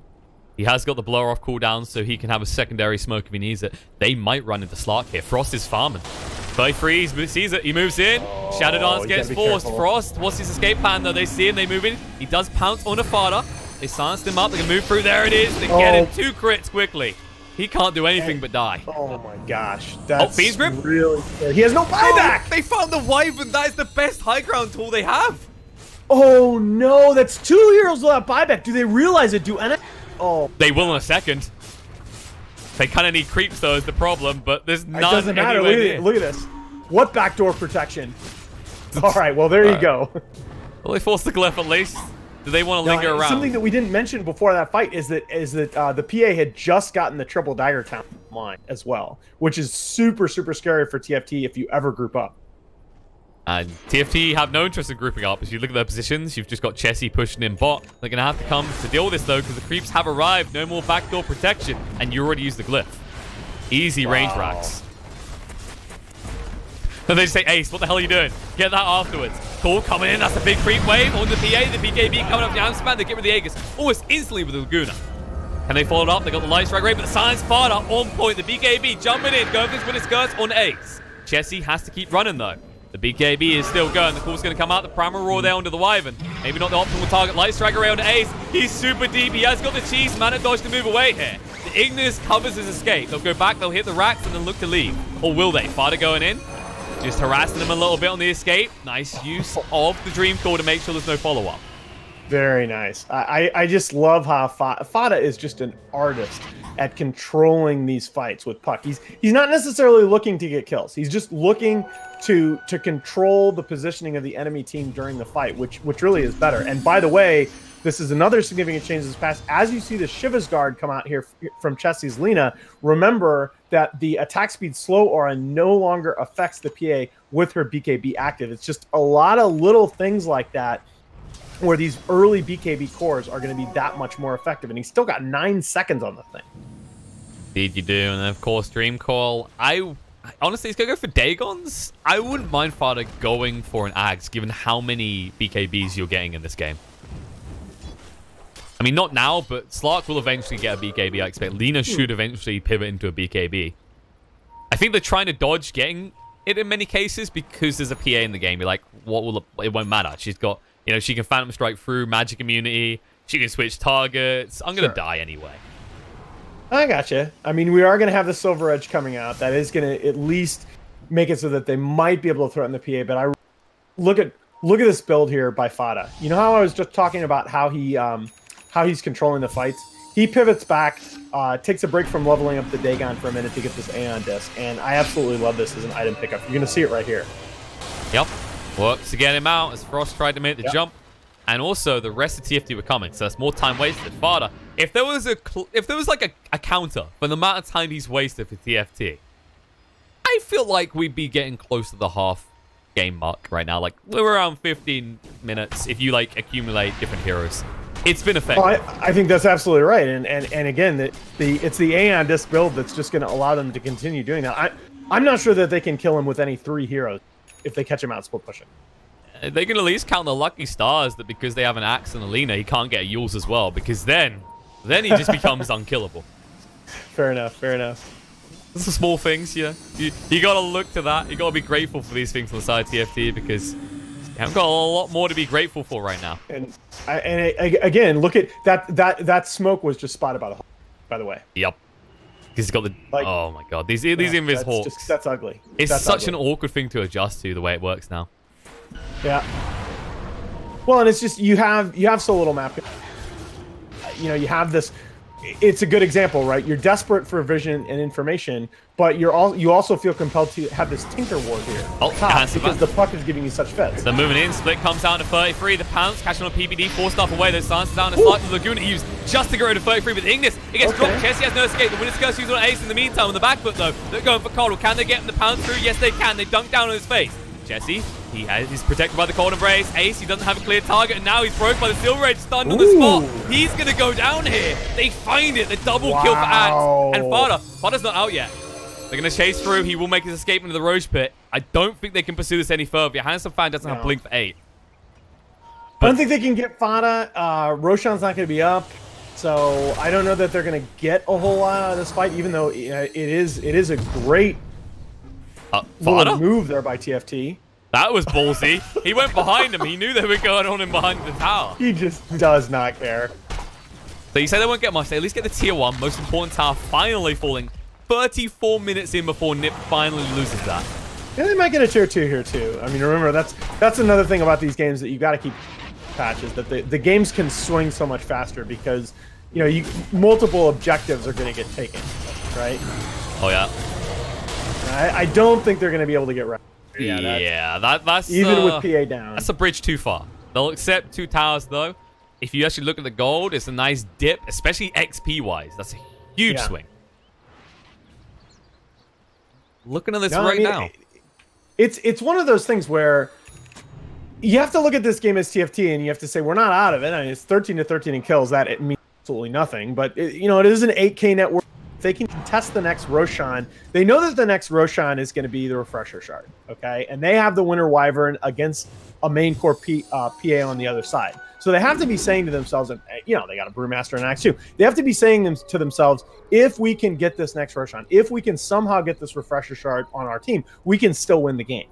He has got the blower off cooldown, so he can have a secondary smoke if he needs it. They might run into Slark here. Frost is farming. 33 sees it. He moves in. Shadow Dance gets forced. Careful. Frost, what's his escape plan though? They see him. They move in. He does pounce on a Fada. They silenced him up. They can move through. There it is. They get him 2 crits quickly. He can't do anything but die. Oh my gosh. That's Fiend's Grip? Really scary. He has no buyback. Oh, they found the Wyvern. That is the best high ground tool they have. Oh no, that's 2 heroes without buyback. Do they realize it? Oh. They will in a second. They kind of need creeps though is the problem, but there's none. It doesn't matter. Look at this. What backdoor protection? All right, well there you go. Well, they forced the glyph at least. Do they want to linger around? Something that we didn't mention before that fight is that the PA had just gotten the triple dagger count line as well, which is super scary for TFT if you ever group up. And TFT have no interest in grouping up. As you look at their positions, you've just got Chessie pushing in bot. They're going to have to come to deal with this, though, because the creeps have arrived. No more backdoor protection, and you already used the glyph. Easy range racks. And they just say, Ace, what the hell are you doing? Get that afterwards. Cool, coming in. That's a big creep wave. On the PA, the BKB coming up the Amspan. They get rid of the Aegis almost instantly with the Laguna. Can they follow it up? They got the light strike rate, but the Science Fada on point. The BKB jumping in, going for his winning skirts on Ace. Chessie has to keep running, though. The BKB is still going. The call's going to come out. The Primal Roar there onto the Wyvern. Maybe not the optimal target. Light Strike array onto Ace. He's super deep. He has got the cheese. Mana dodge to move away here. The Ignis covers his escape. They'll go back. They'll hit the racks and then look to leave. Or will they? Fada going in. Just harassing him a little bit on the escape. Nice use of the Dream Core to make sure there's no follow-up. Very nice. I just love how Fada is just an artist at controlling these fights with puck. He's not necessarily looking to get kills. He's just looking to control the positioning of the enemy team during the fight, which really is better. And by the way, this is another significant change this past. As you see the Shiva's Guard come out here from Chessie's Lina, remember that the attack speed slow aura no longer affects the PA with her BKB active. It's just a lot of little things like that where these early BKB cores are going to be that much more effective. And he's still got 9 seconds on the thing. Indeed you do. And then, of course, Dream Call. Honestly, he's going to go for Dagons. I wouldn't mind Fada going for an Axe, given how many BKBs you're getting in this game. I mean, not now, but Slark will eventually get a BKB, I expect. Lina should eventually pivot into a BKB. I think they're trying to dodge getting it in many cases because there's a PA in the game. You're like, it won't matter. She's got, she can Phantom Strike through, magic immunity. She can switch targets. I'm going to die anyway. I gotcha. I mean, we are going to have the Silver Edge coming out. That is going to at least make it so that they might be able to threaten the PA. But I look at this build here by Fada. You know how I was just talking about how he's controlling the fights? He pivots back, takes a break from leveling up the Dagon for a minute to get this Aeon Disc, and I absolutely love this as an item pickup. You're going to see it right here. Yep. Works to get him out as Frost tried to make the jump. And also, the rest of TFT were coming, so that's more time wasted. Fada, if there was like a counter for the amount of time he's wasted for TFT, I feel like we'd be getting close to the half game mark right now. Like, we're around 15 minutes if you, like, accumulate different heroes. It's been effective. Oh, I think that's absolutely right. And again, it's the Aeon Disc build that's just going to allow them to continue doing that. I'm not sure that they can kill him with any 3 heroes if they catch him out split pushing. They can at least count the lucky stars that because they have an Axe and a Lina, he can't get a Yules as well, because then he just becomes unkillable. Fair enough, fair enough. Those are small things, you got to look to that. You got to be grateful for these things on the side of TFT, because you haven't got a lot more to be grateful for right now. And again, look at that smoke was just spotted by the way. Yep. He's got the oh my god, these invis hawks. That's ugly. It's such an awkward thing to adjust to the way it works now. Yeah. Well, and it's just you have so little mapping. You have this. It's a good example, right? You're desperate for vision and information, but you also feel compelled to have this Tinker Ward here. Because the puck is giving you such fits. They're moving in. Split comes down to 33. The pounce catching on PBD. 4 stuff away. Those silences down. It's like the Laguna used just to get rid of 33. But Ignis, it gets dropped. Chessie has no escape. The winner's curse used on Ace in the meantime. On the back foot, though, they're going for Coddle. Can they get him the pounce through? Yes, they can. They dunk down on his face. Chessie, he's protected by the Cold Embrace. Ace, he doesn't have a clear target, and now he's broke by the Silver Edge, stunned on the spot. He's going to go down here. They find it. The double kill for Axe. And Fada's not out yet. They're going to chase through. He will make his escape into the Roche Pit. I don't think they can pursue this any further. Your Handsome Fan doesn't have Blink for 8. I don't think they can get Fada. Roshan's not going to be up. So I don't know that they're going to get a whole lot out of this fight, even though it is a great move there by TFT. That was ballsy. He went behind him. He knew they were going on in behind the tower. He just does not care. So you say they won't get much. They at least get the tier 1. Most important tower finally falling 34 minutes in before NiP finally loses that. Yeah, they might get a tier 2 here too. I mean, remember, that's another thing about these games that you got to keep patches, that the games can swing so much faster because, multiple objectives are going to get taken, right? Oh, yeah. I don't think they're going to be able to get right. That's even with PA down. That's a bridge too far. They'll accept 2 towers though. If you actually look at the gold, it's a nice dip, especially XP wise. That's a huge swing. Looking at this now. it's one of those things where you have to look at this game as TFT and you have to say we're not out of it. I mean, it's 13-13 in kills. That it means absolutely nothing. But it is an 8K network. If they can contest the next Roshan, they know that the next Roshan is going to be the refresher shard. Okay, and they have the Winter Wyvern against a main core PA on the other side. So they have to be saying to themselves, and they got a Brewmaster and Axe too. They have to be saying to themselves, if we can get this next Roshan, if we can somehow get this refresher shard on our team, we can still win the game.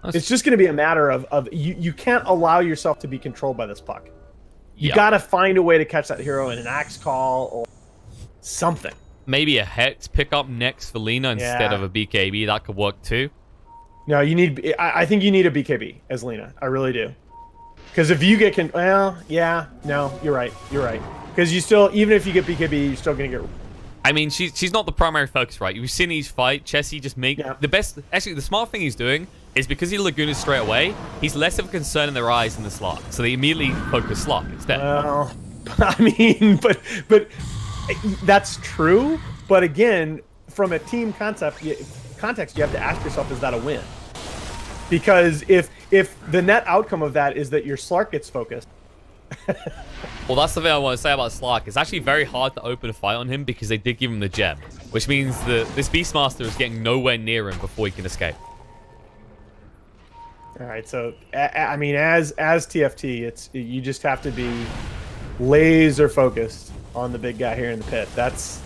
It's just going to be a matter of you can't allow yourself to be controlled by this puck. You got to find a way to catch that hero in an Axe call or something. Maybe a Hex pick up next for Lina instead of a BKB. That could work too. No, I think you need a BKB as Lina. I really do. Because if you get no, you're right. You're right. Because even if you get BKB, you're still gonna get. I mean, she's not the primary focus, right? You've seen each fight. Chessy just make the best. Actually, the smart thing he's doing is because he Laguna straight away, he's less of a concern in their eyes than the slot. So they immediately focus slot instead. Well, I mean, but that's true. But again, from a team context, you have to ask yourself, is that a win? Because if the net outcome of that is that your Slark gets focused. Well, that's the thing I want to say about Slark. It's actually very hard to open a fight on him because they did give him the gem, which means that this Beastmaster is getting nowhere near him before he can escape. All right, so I mean, as TFT, you just have to be laser focused on the big guy here in the pit. That's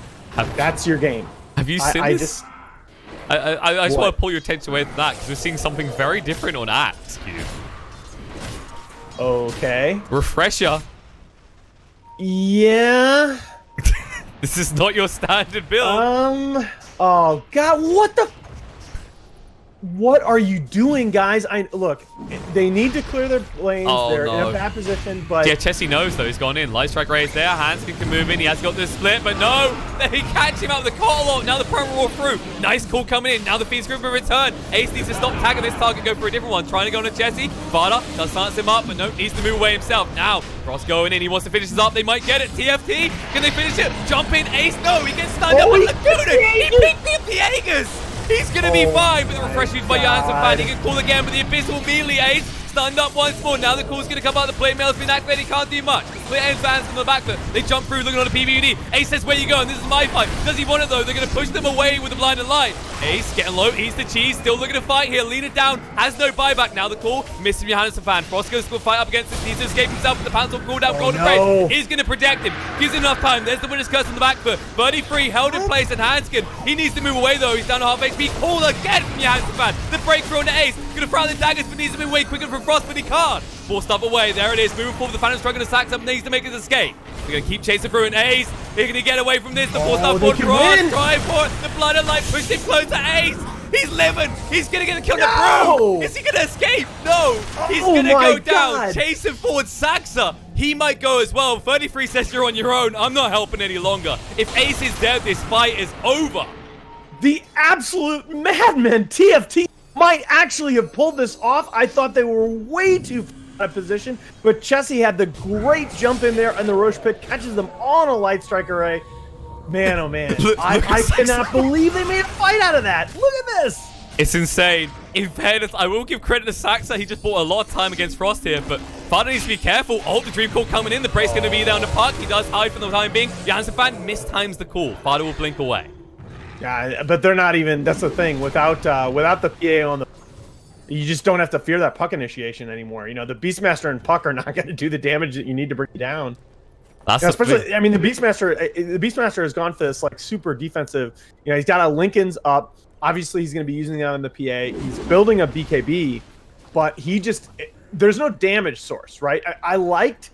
your game. Have you seen this? I just want to pull your attention away from that because we're seeing something very different on Axe Cube. Okay. Refresher. Yeah. This is not your standard build. Oh God, what are you doing, guys? Look, they need to clear their lanes. They're in a bad position, but yeah, Chessy knows though. He's gone in. Light strike raise there. Hanskin can move in. He has got this split, but no, they catch him out of the call. Now the promo roll through. Nice call coming in. Now the feed's group will return. Ace needs to stop tagging this target. Go for a different one. Trying to go on to Chessy. Vada does stance him up, but no, needs to move away himself. Now Frost going in. He wants to finish this up. They might get it. TFT. Can they finish it? Jump in. Ace. No, he gets stunned up with Laguna. He picked the Pyjamas. He's going to be fine with the refresh used by Johansson Fan. He can call again, but the Abyssal immediately Ace. Stunned up once more. Now the call's going to come out. The plate mail's been activated. He can't do much. Split ends fans from the back foot. They jump through looking on the PVUD. Ace says, where you going? This is my fight. Does he want it though? They're going to push them away with the blinded light. Ace getting low. Eats the cheese. Still looking to fight here. Lean it down. Has no buyback. Now the call. Missed from Johansson Fan. Frost goes to fight up against it. Needs to escape himself with the Panzer cooldown. Golden Praise. He's going to protect him. Gives him enough time. There's the winner's curse on the back foot. 33 held in place and Hanskin. He needs to move away though. He's down to half HP. Call again from Johansson Fan. The breakthrough on the Ace. Going to throw out the daggers, but needs to move away quicker from Frost, but he can't. Forced up away. There it is. Moving forward. The Phantom struggling to sack up. Needs to make his escape. They're going to keep chasing through an Ace. They're going to get away from this. The forced up forward. Frost. Trying for it. The blinded light pushed him close to Ace. He's living. He's going to get a kill on the Brew. Is he going to escape? No. He's going to go down. Chasing forward Saxa. He might go as well. 33 says you're on your own. I'm not helping any longer. If Ace is dead, this fight is over. The absolute madman TFT might actually have pulled this off. I thought they were way too out of position, but Chessy had the great jump in there, and the Roche Pit catches them on a light strike array. Man, oh man. I cannot believe they made a fight out of that. Look at this. It's insane. In fairness, I will give credit to Saxa. He just bought a lot of time against Frost here, but Fada needs to be careful. Oh, the Dream Call coming in. The Brace going to be down the puck. He does hide for the time being. Johansson Fan mistimes the call. Fada will blink away. Yeah, but they're not even. That's the thing. Without the PA on the, you just don't have to fear that puck initiation anymore. You know, the Beastmaster and puck are not going to do the damage that you need to bring you down. That's especially. I mean, the Beastmaster has gone for this like super defensive. You know, he's got a Lincoln's up. Obviously, he's going to be using that on the PA. He's building a BKB, but there's no damage source, right? I liked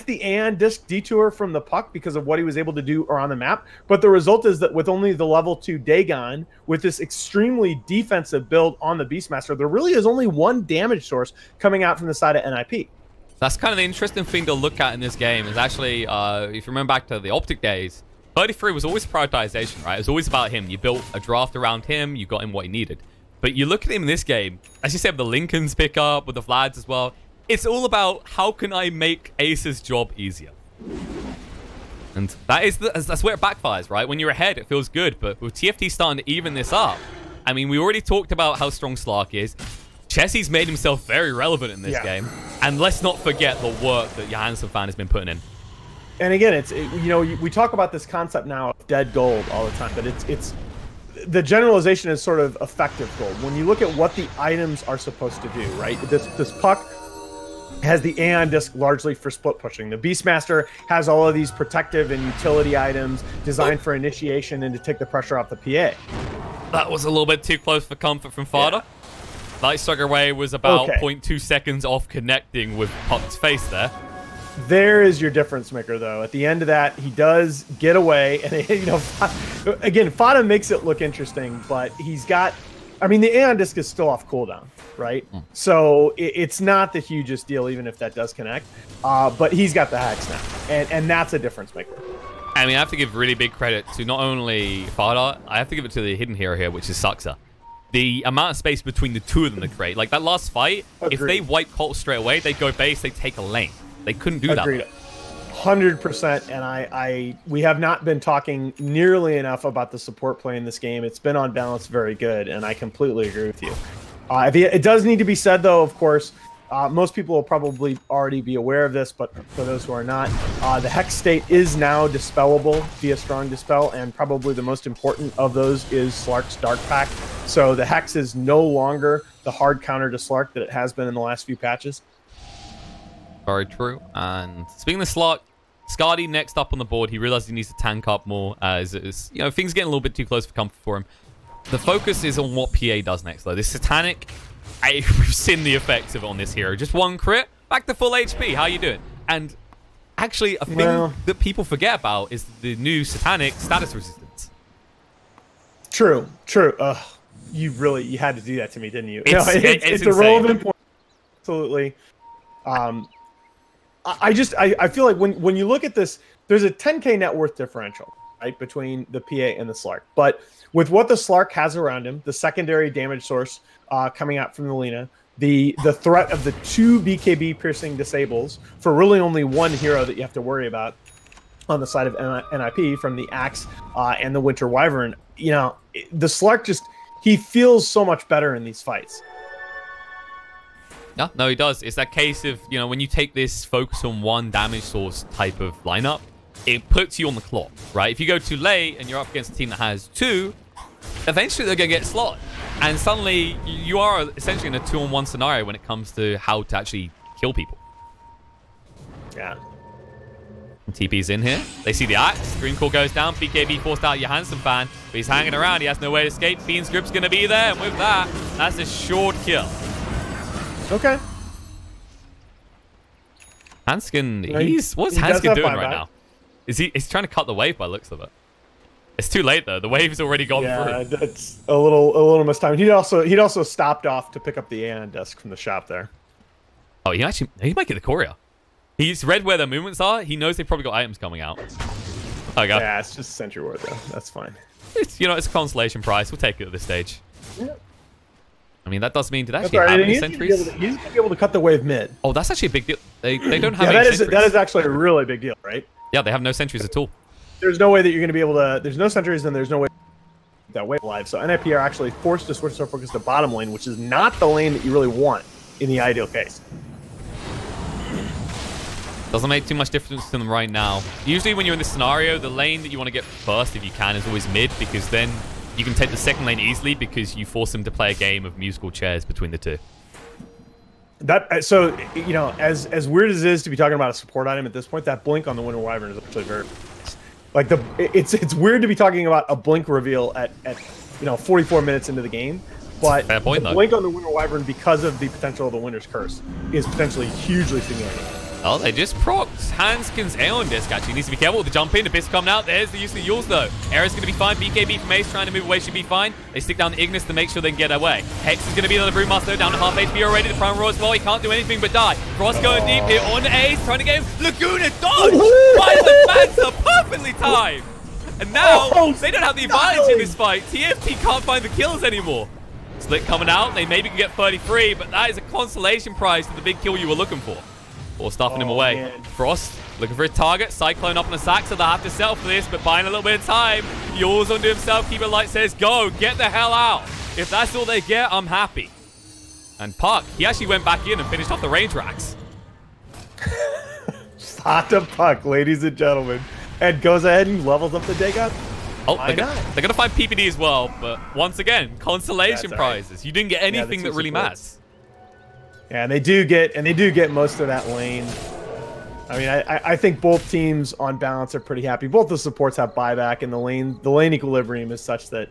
the Aeon Disc detour from the puck because of what he was able to do around the map, but the result is that with only the level 2 Dagon, with this extremely defensive build on the Beastmaster, there really is only one damage source coming out from the side of NiP. That's kind of the interesting thing to look at in this game is actually, if you remember back to the Optic days, 33 was always prioritization, right? It was always about him. You built a draft around him, you got him what he needed. But you look at him in this game, as you said, the Lincolns pick up with the Vlads as well. It's all about how can I make Ace's job easier. And that's where it backfires, right? When you're ahead, it feels good. But with TFT starting to even this up, I mean, we already talked about how strong Slark is. Chessie's made himself very relevant in this game. And let's not forget the work that Johansson fan has been putting in. And again, you know, we talk about this concept now of dead gold all the time, but it's the generalization is sort of effective gold. When you look at what the items are supposed to do, right? This puck has the Aeon Disc largely for split pushing. The Beastmaster has all of these protective and utility items designed for initiation and to take the pressure off the PA. That was a little bit too close for comfort from Fada. Light Striker Ray was about 0.2 seconds off connecting with Puck's face there. There is your difference maker, though. At the end of that, he does get away, and you know, again, Fada makes it look interesting, but he's got. I mean, the Aeon Disc is still off cooldown, right? So it's not the hugest deal, even if that does connect. But he's got the Hex now, and that's a difference maker. I mean, I have to give really big credit to not only Fada, I have to give it to the hidden hero here, which is Saxa. The amount of space between the two of them to create, like that last fight, if they wipe Colt straight away, they go base, they take a lane. They couldn't do that. 100%. And we have not been talking nearly enough about the support play in this game. It's been on balance very good, and I completely agree with you. It does need to be said, though, of course, most people will probably already be aware of this, but for those who are not, the Hex state is now dispellable via Strong Dispel, and probably the most important of those is Slark's Dark Pack. So the Hex is no longer the hard counter to Slark that it has been in the last few patches. Very true. And speaking of Slark, Skadi next up on the board. He realized he needs to tank up more as you know, things getting a little bit too close for comfort for him. The focus is on what PA does next, though. This Satanic, we've seen the effects of it on this hero. Just one crit, back to full HP. How you doing? And actually, a thing that people forget about is the new Satanic status resistance. True. You had to do that to me, didn't you? It's a relevant point. Absolutely. I feel like when you look at this, there's a 10K net worth differential, right, between the PA and the Slark. But with what the Slark has around him, the secondary damage source coming out from the Lina, the threat of the 2 BKB piercing disables for really only one hero that you have to worry about on the side of NiP from the Axe and the Winter Wyvern, you know, the Slark he feels so much better in these fights. Yeah, no, he does. It's that case of, you know, when you take this focus on one damage source type of lineup, it puts you on the clock, right? If you go too late and you're up against a team that has 2, eventually they're going to get slotted. And suddenly you are essentially in a 2-on-1 scenario when it comes to how to actually kill people. Yeah. TP's in here. They see the Axe. Green Core goes down. BKB forced out Johansson fan. But he's hanging around. He has no way to escape. Fiend's Grip's going to be there. And with that, that's a short kill. Okay. Hanskin, what's Hanskin doing right now? He's trying to cut the wave by the looks of it. It's too late though. The wave's already gone through. Yeah, that's a little mistimed. He'd also stopped off to pick up the Aeon Disc from the shop there. Oh, he might get the courier. He's read where the movements are. He knows they've probably got items coming out. Okay. Yeah, it's just Sentry Ward though. That's fine. It's a consolation prize. We'll take it at this stage. Yeah. I mean, that does mean did actually have any sentries? He's going to be able to cut the wave mid. Oh, that's actually a big deal. They don't have any sentries. That is actually a really big deal, right? Yeah, they have no sentries at all. There's no way that you're going to be able to... There's no sentries, and there's no way that wave alive. So NiP are actually forced to switch their focus to bottom lane, which is not the lane that you really want in the ideal case. Doesn't make too much difference to them right now. Usually when you're in this scenario, the lane that you want to get first, if you can, is always mid, because then you can take the second lane easily because you force them to play a game of musical chairs between the two. So, you know, as weird as it is to be talking about a support item at this point, that blink on the Winter Wyvern is actually very nice. Like it's weird to be talking about a blink reveal at 44 minutes into the game, but fair point, the though. blink on the Winter Wyvern, because of the potential of the Winter's Curse, is potentially hugely significant. Oh, they just procced Hanskin's Aeon Disc. Actually, needs to be careful with the jump in. The Abyss coming out. There's the use of the Yules, though. Era's going to be fine. BKB from Ace trying to move away should be fine. They stick down the Ignis to make sure they can get away. Hex is going to be another Brewmaster down to half HP already. The Prime Roar as well. He can't do anything but die. Frost going deep here on Ace, trying to get him. Laguna dodge! Violent Phantom, perfectly timed! And now, they don't have the advantage in this fight. TFT can't find the kills anymore. Slick coming out. They maybe can get 33, but that is a consolation prize to the big kill you were looking for. Or stuffing him away. Man. Frost looking for a target. Cyclone up on the sack, so they'll have to settle for this, but buying a little bit of time. Yules onto himself. Keep it light, says go. Get the hell out. If that's all they get, I'm happy. And Puck, he actually went back in and finished off the range racks. Sata Puck, ladies and gentlemen. And goes ahead and levels up the Dagon. Oh, they're going to find PPD as well. But once again, consolation prizes. Right. You didn't get anything that really matters. Yeah, and they do get most of that lane. I mean, I think both teams on balance are pretty happy. Both the supports have buyback, and the lane equilibrium is such that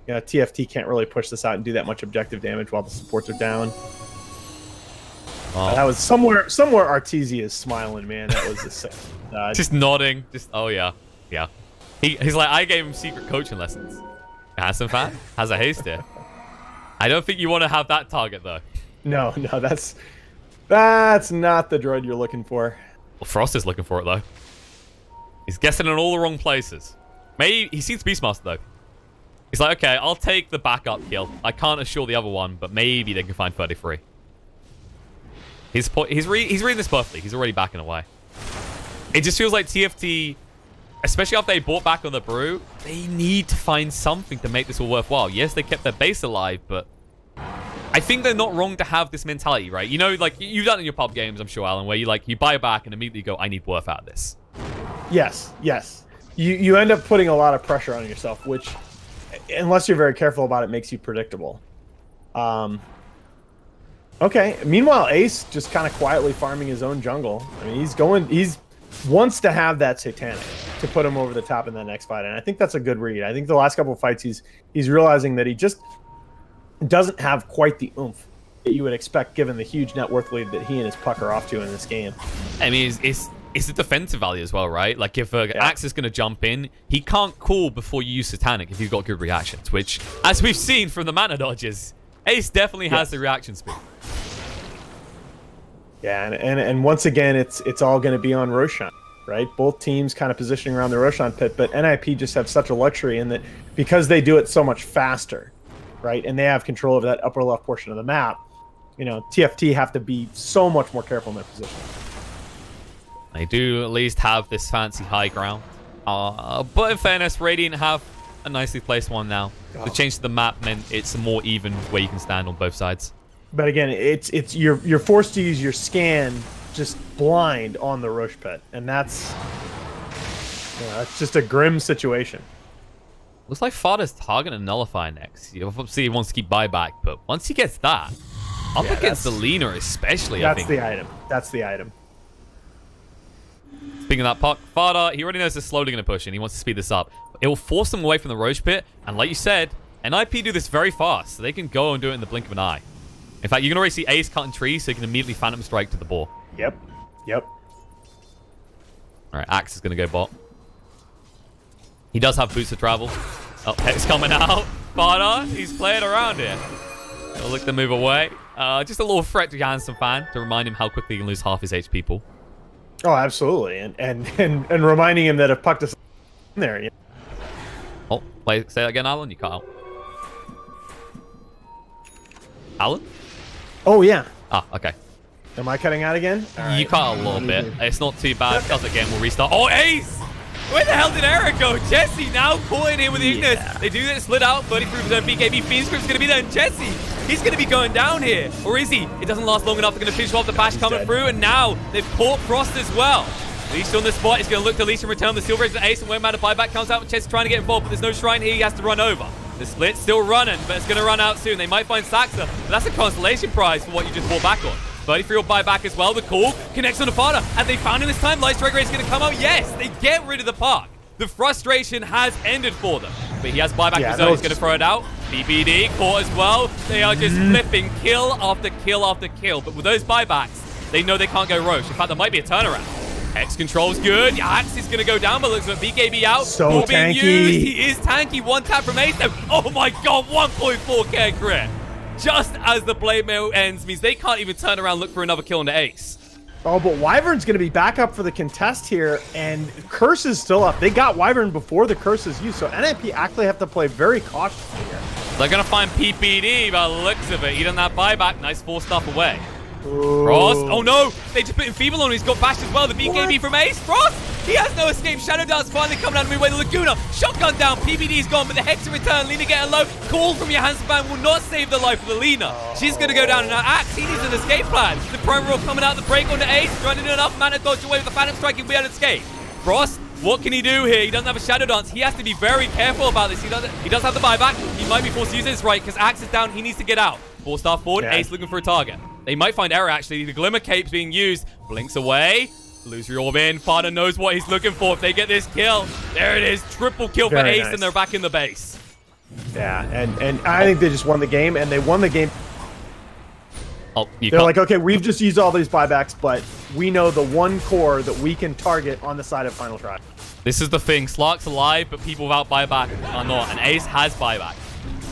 TFT can't really push this out and do that much objective damage while the supports are down. That was somewhere Artesia is smiling, man. That was just sick. Just nodding. Just yeah. He's like, I gave him secret coaching lessons. Has some fan? Has a haste here. I don't think you want to have that target though. No, that's not the droid you're looking for. Well, Frost is looking for it though. He's guessing in all the wrong places. Maybe he sees Beastmaster though. He's like, okay, I'll take the backup kill. I can't assure the other one, but maybe they can find 33. He's reading this perfectly. He's already backing away. It just feels like TFT, especially after they bought back on the brew, they need to find something to make this all worthwhile. Yes, they kept their base alive, but I think they're not wrong to have this mentality, right? You know, like you've done it in your pub games, I'm sure, Alan, where you buy back and immediately go, I need worth out of this. Yes. You end up putting a lot of pressure on yourself, which, unless you're very careful about it, makes you predictable. Okay. Meanwhile, Ace just kind of quietly farming his own jungle. I mean, he wants to have that Satanic to put him over the top in that next fight, and I think that's a good read. I think the last couple of fights he's realizing that he just doesn't have quite the oomph that you would expect given the huge net worth lead that he and his Puck are off to in this game. I mean, it's a defensive value as well, right? Like if Axe is going to jump in, he can't call before you use Satanic if he's got good reactions, which, as we've seen from the mana dodges, Ace definitely has the reaction speed. Yeah, and once again, it's all going to be on Roshan, right? Both teams kind of positioning around the Roshan pit, but NiP just have such a luxury in that because they do it so much faster, right? And they have control over that upper left portion of the map. TFT have to be so much more careful in their position. They do at least have this fancy high ground. But in fairness, Radiant have a nicely placed one now. The change to the map meant it's a more even where you can stand on both sides. But again, you're forced to use your scan just blind on the Roche pit, and that's just a grim situation. Looks like Fada's targeting a Nullifier next. Obviously, he wants to keep buyback, but once he gets that, up against the Lina especially, I think. That's the item. Speaking of that Puck, Fada, he already knows they're slowly going to push in. He wants to speed this up. It will force them away from the Roche pit, and like you said, NiP do this very fast, so they can go and do it in the blink of an eye. In fact, you can already see Ace cutting trees, so you can immediately Phantom Strike to the ball. Yep. All right, Axe is going to go bot. He does have boots to travel. Oh, Hex coming out. Fada, he's playing around here. He'll look to move away. Just a little threat to Jansen fan to remind him how quickly he can lose half his HP pool. Oh, absolutely. And reminding him that if Puck doesn't in there. Oh, wait, say that again, Alan? You cut out. Alan? Oh, yeah. Ah, okay. Am I cutting out again? You cut out a little bit. It's not too bad. Does it again, we'll restart. Oh, Ace! Where the hell did Eric go? Jesse now caught in here with Ignis. They do that, split out. 33% BKB. Fiendscript's going to be there. And Jesse, he's going to be going down here. Or is he? It doesn't last long enough. They're going to finish off the bash coming through. And now they've caught Frost as well. Leash on the spot. He's going to look to Leash and return the Silver Edge to Ace. And when Mana buyback comes out, Chess trying to get involved. But there's no shrine here. He has to run over. The split's still running, but it's going to run out soon. They might find Saxa, but that's a constellation prize for what you just bought back on. 33 will buy back as well. The call connects on the Fada. And they found him this time. Light Strike Rate is going to come out. Yes, they get rid of the Puck. The frustration has ended for them. But he has buyback as well. He's going to throw it out. BBD caught as well. They are just flipping kill after kill after kill. But with those buybacks, they know they can't go Roche. In fact, there might be a turnaround. Hex control's good. Axe is going to go down, but looks like BKB out. So tanky. He is tanky. One tap from Ace. Oh my god, 1.4k crit. Just as the blade mail ends means they can't even turn around and look for another kill on the Ace. Oh, but Wyvern's going to be back up for the contest here, and Curse is still up. They got Wyvern before the Curse is used, so NiP actually have to play very cautiously here. They're going to find PPD by the looks of it. He doesn't have buyback. Nice 4 stuff away. Frost. Oh no! They just put Enfeeble on. He's got bashed as well. The BKB from Ace. Frost! He has no escape. Shadow Dance finally coming out of midway. The Laguna. Shotgun down. PBD's gone, but the Hexa return. Lina getting low. Call from Johansson will not save the life of the Lina. She's going to go down. And now Axe, he needs an escape plan. The Prime Roll coming out. The break on the Ace. Running enough mana to dodge away with the Phantom Strike. He'll be able to escape. Frost, what can he do here? He doesn't have a Shadow Dance. He has to be very careful about this. He does have the buyback. He might be forced to use this right because Axe is down. He needs to get out. 4-star forward. Yeah. Ace looking for a target. They might find error, actually. The Glimmer Cape's being used. Blinks away. Illusory Orb in. Father knows what he's looking for if they get this kill. There it is. Triple kill for Ace, and they're back in the base. Yeah, and I think they just won the game, and they won the game. Oh, they're like, okay, we've just used all these buybacks, but we know the one core that we can target on the side of Final Try. This is the thing. Slark's alive, but people without buyback are not. And Ace has buyback.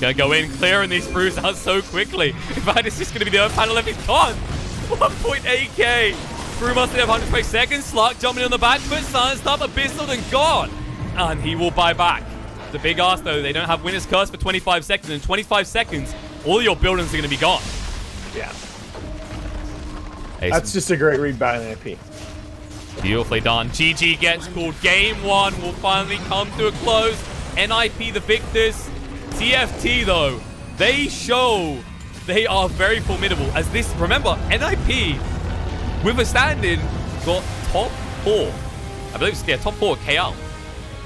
Gonna go in, clearing these brews out so quickly. In fact, it's just gonna be the Earth panel if he's gone. 1.8k. Brew must have 120 seconds. Slark jumping on the back foot, silenced up, Abyssal, and gone. And he will buy back. The big ask, though, they don't have Winner's Curse for 25 seconds. In 25 seconds, all your buildings are gonna be gone. Yeah. Ace. That's just a great read by NiP. Beautifully done. GG gets called. Game 1 will finally come to a close. NiP the victors. TFT, though, they show they are very formidable. As this, remember, NiP, with a stand-in, got top 4. I believe it's, yeah, top 4 KL.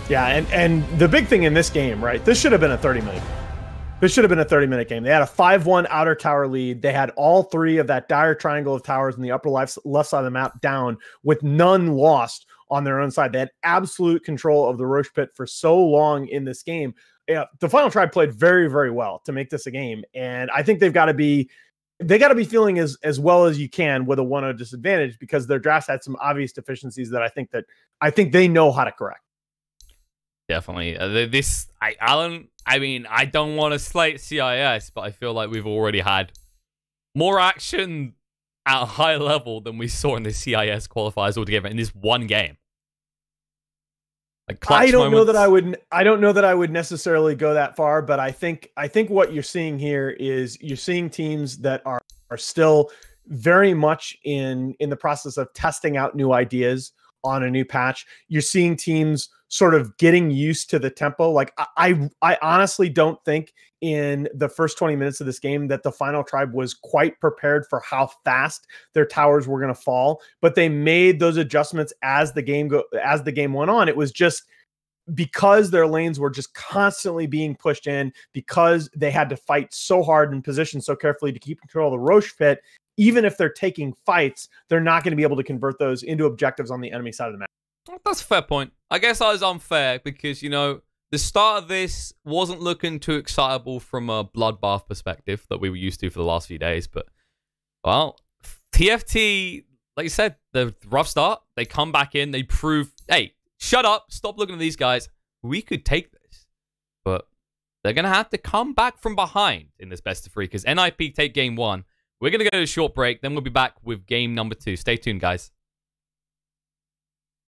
Yeah, and the big thing in this game, right, this should have been a 30-minute. This should have been a 30-minute game. They had a 5-1 outer tower lead. They had all 3 of that dire triangle of towers in the upper left side of the map down with none lost on their own side. They had absolute control of the Roche Pit for so long in this game. Yeah, the Final Tribe played very, very well to make this a game. And I think they got to be feeling as well as you can with a 1-0 disadvantage because their drafts had some obvious deficiencies that I think they know how to correct. Definitely. Alan, I mean, I don't want to slate CIS, but I feel like we've already had more action at a high level than we saw in the CIS qualifiers altogether in this one game. Like I don't know that I would necessarily go that far, but I think what you're seeing here is you're seeing teams that are still very much in the process of testing out new ideas on a new patch. You're seeing teams sort of getting used to the tempo. Like I honestly don't think in the first 20 minutes of this game that the Final Tribe was quite prepared for how fast their towers were going to fall, but they made those adjustments as the game went on. It was just because their lanes were just constantly being pushed in, because they had to fight so hard and position so carefully to keep control of the Roche Pit. Even if they're taking fights, they're not going to be able to convert those into objectives on the enemy side of the map. That's a fair point. I guess I was unfair because, you know, the start of this wasn't looking too excitable from a bloodbath perspective that we were used to for the last few days. But, well, TFT, like you said, the rough start. They come back in. They prove, hey, shut up. Stop looking at these guys. We could take this. But they're going to have to come back from behind in this best of 3 because NiP take game 1. We're going to go to a short break. Then we'll be back with game number 2. Stay tuned, guys.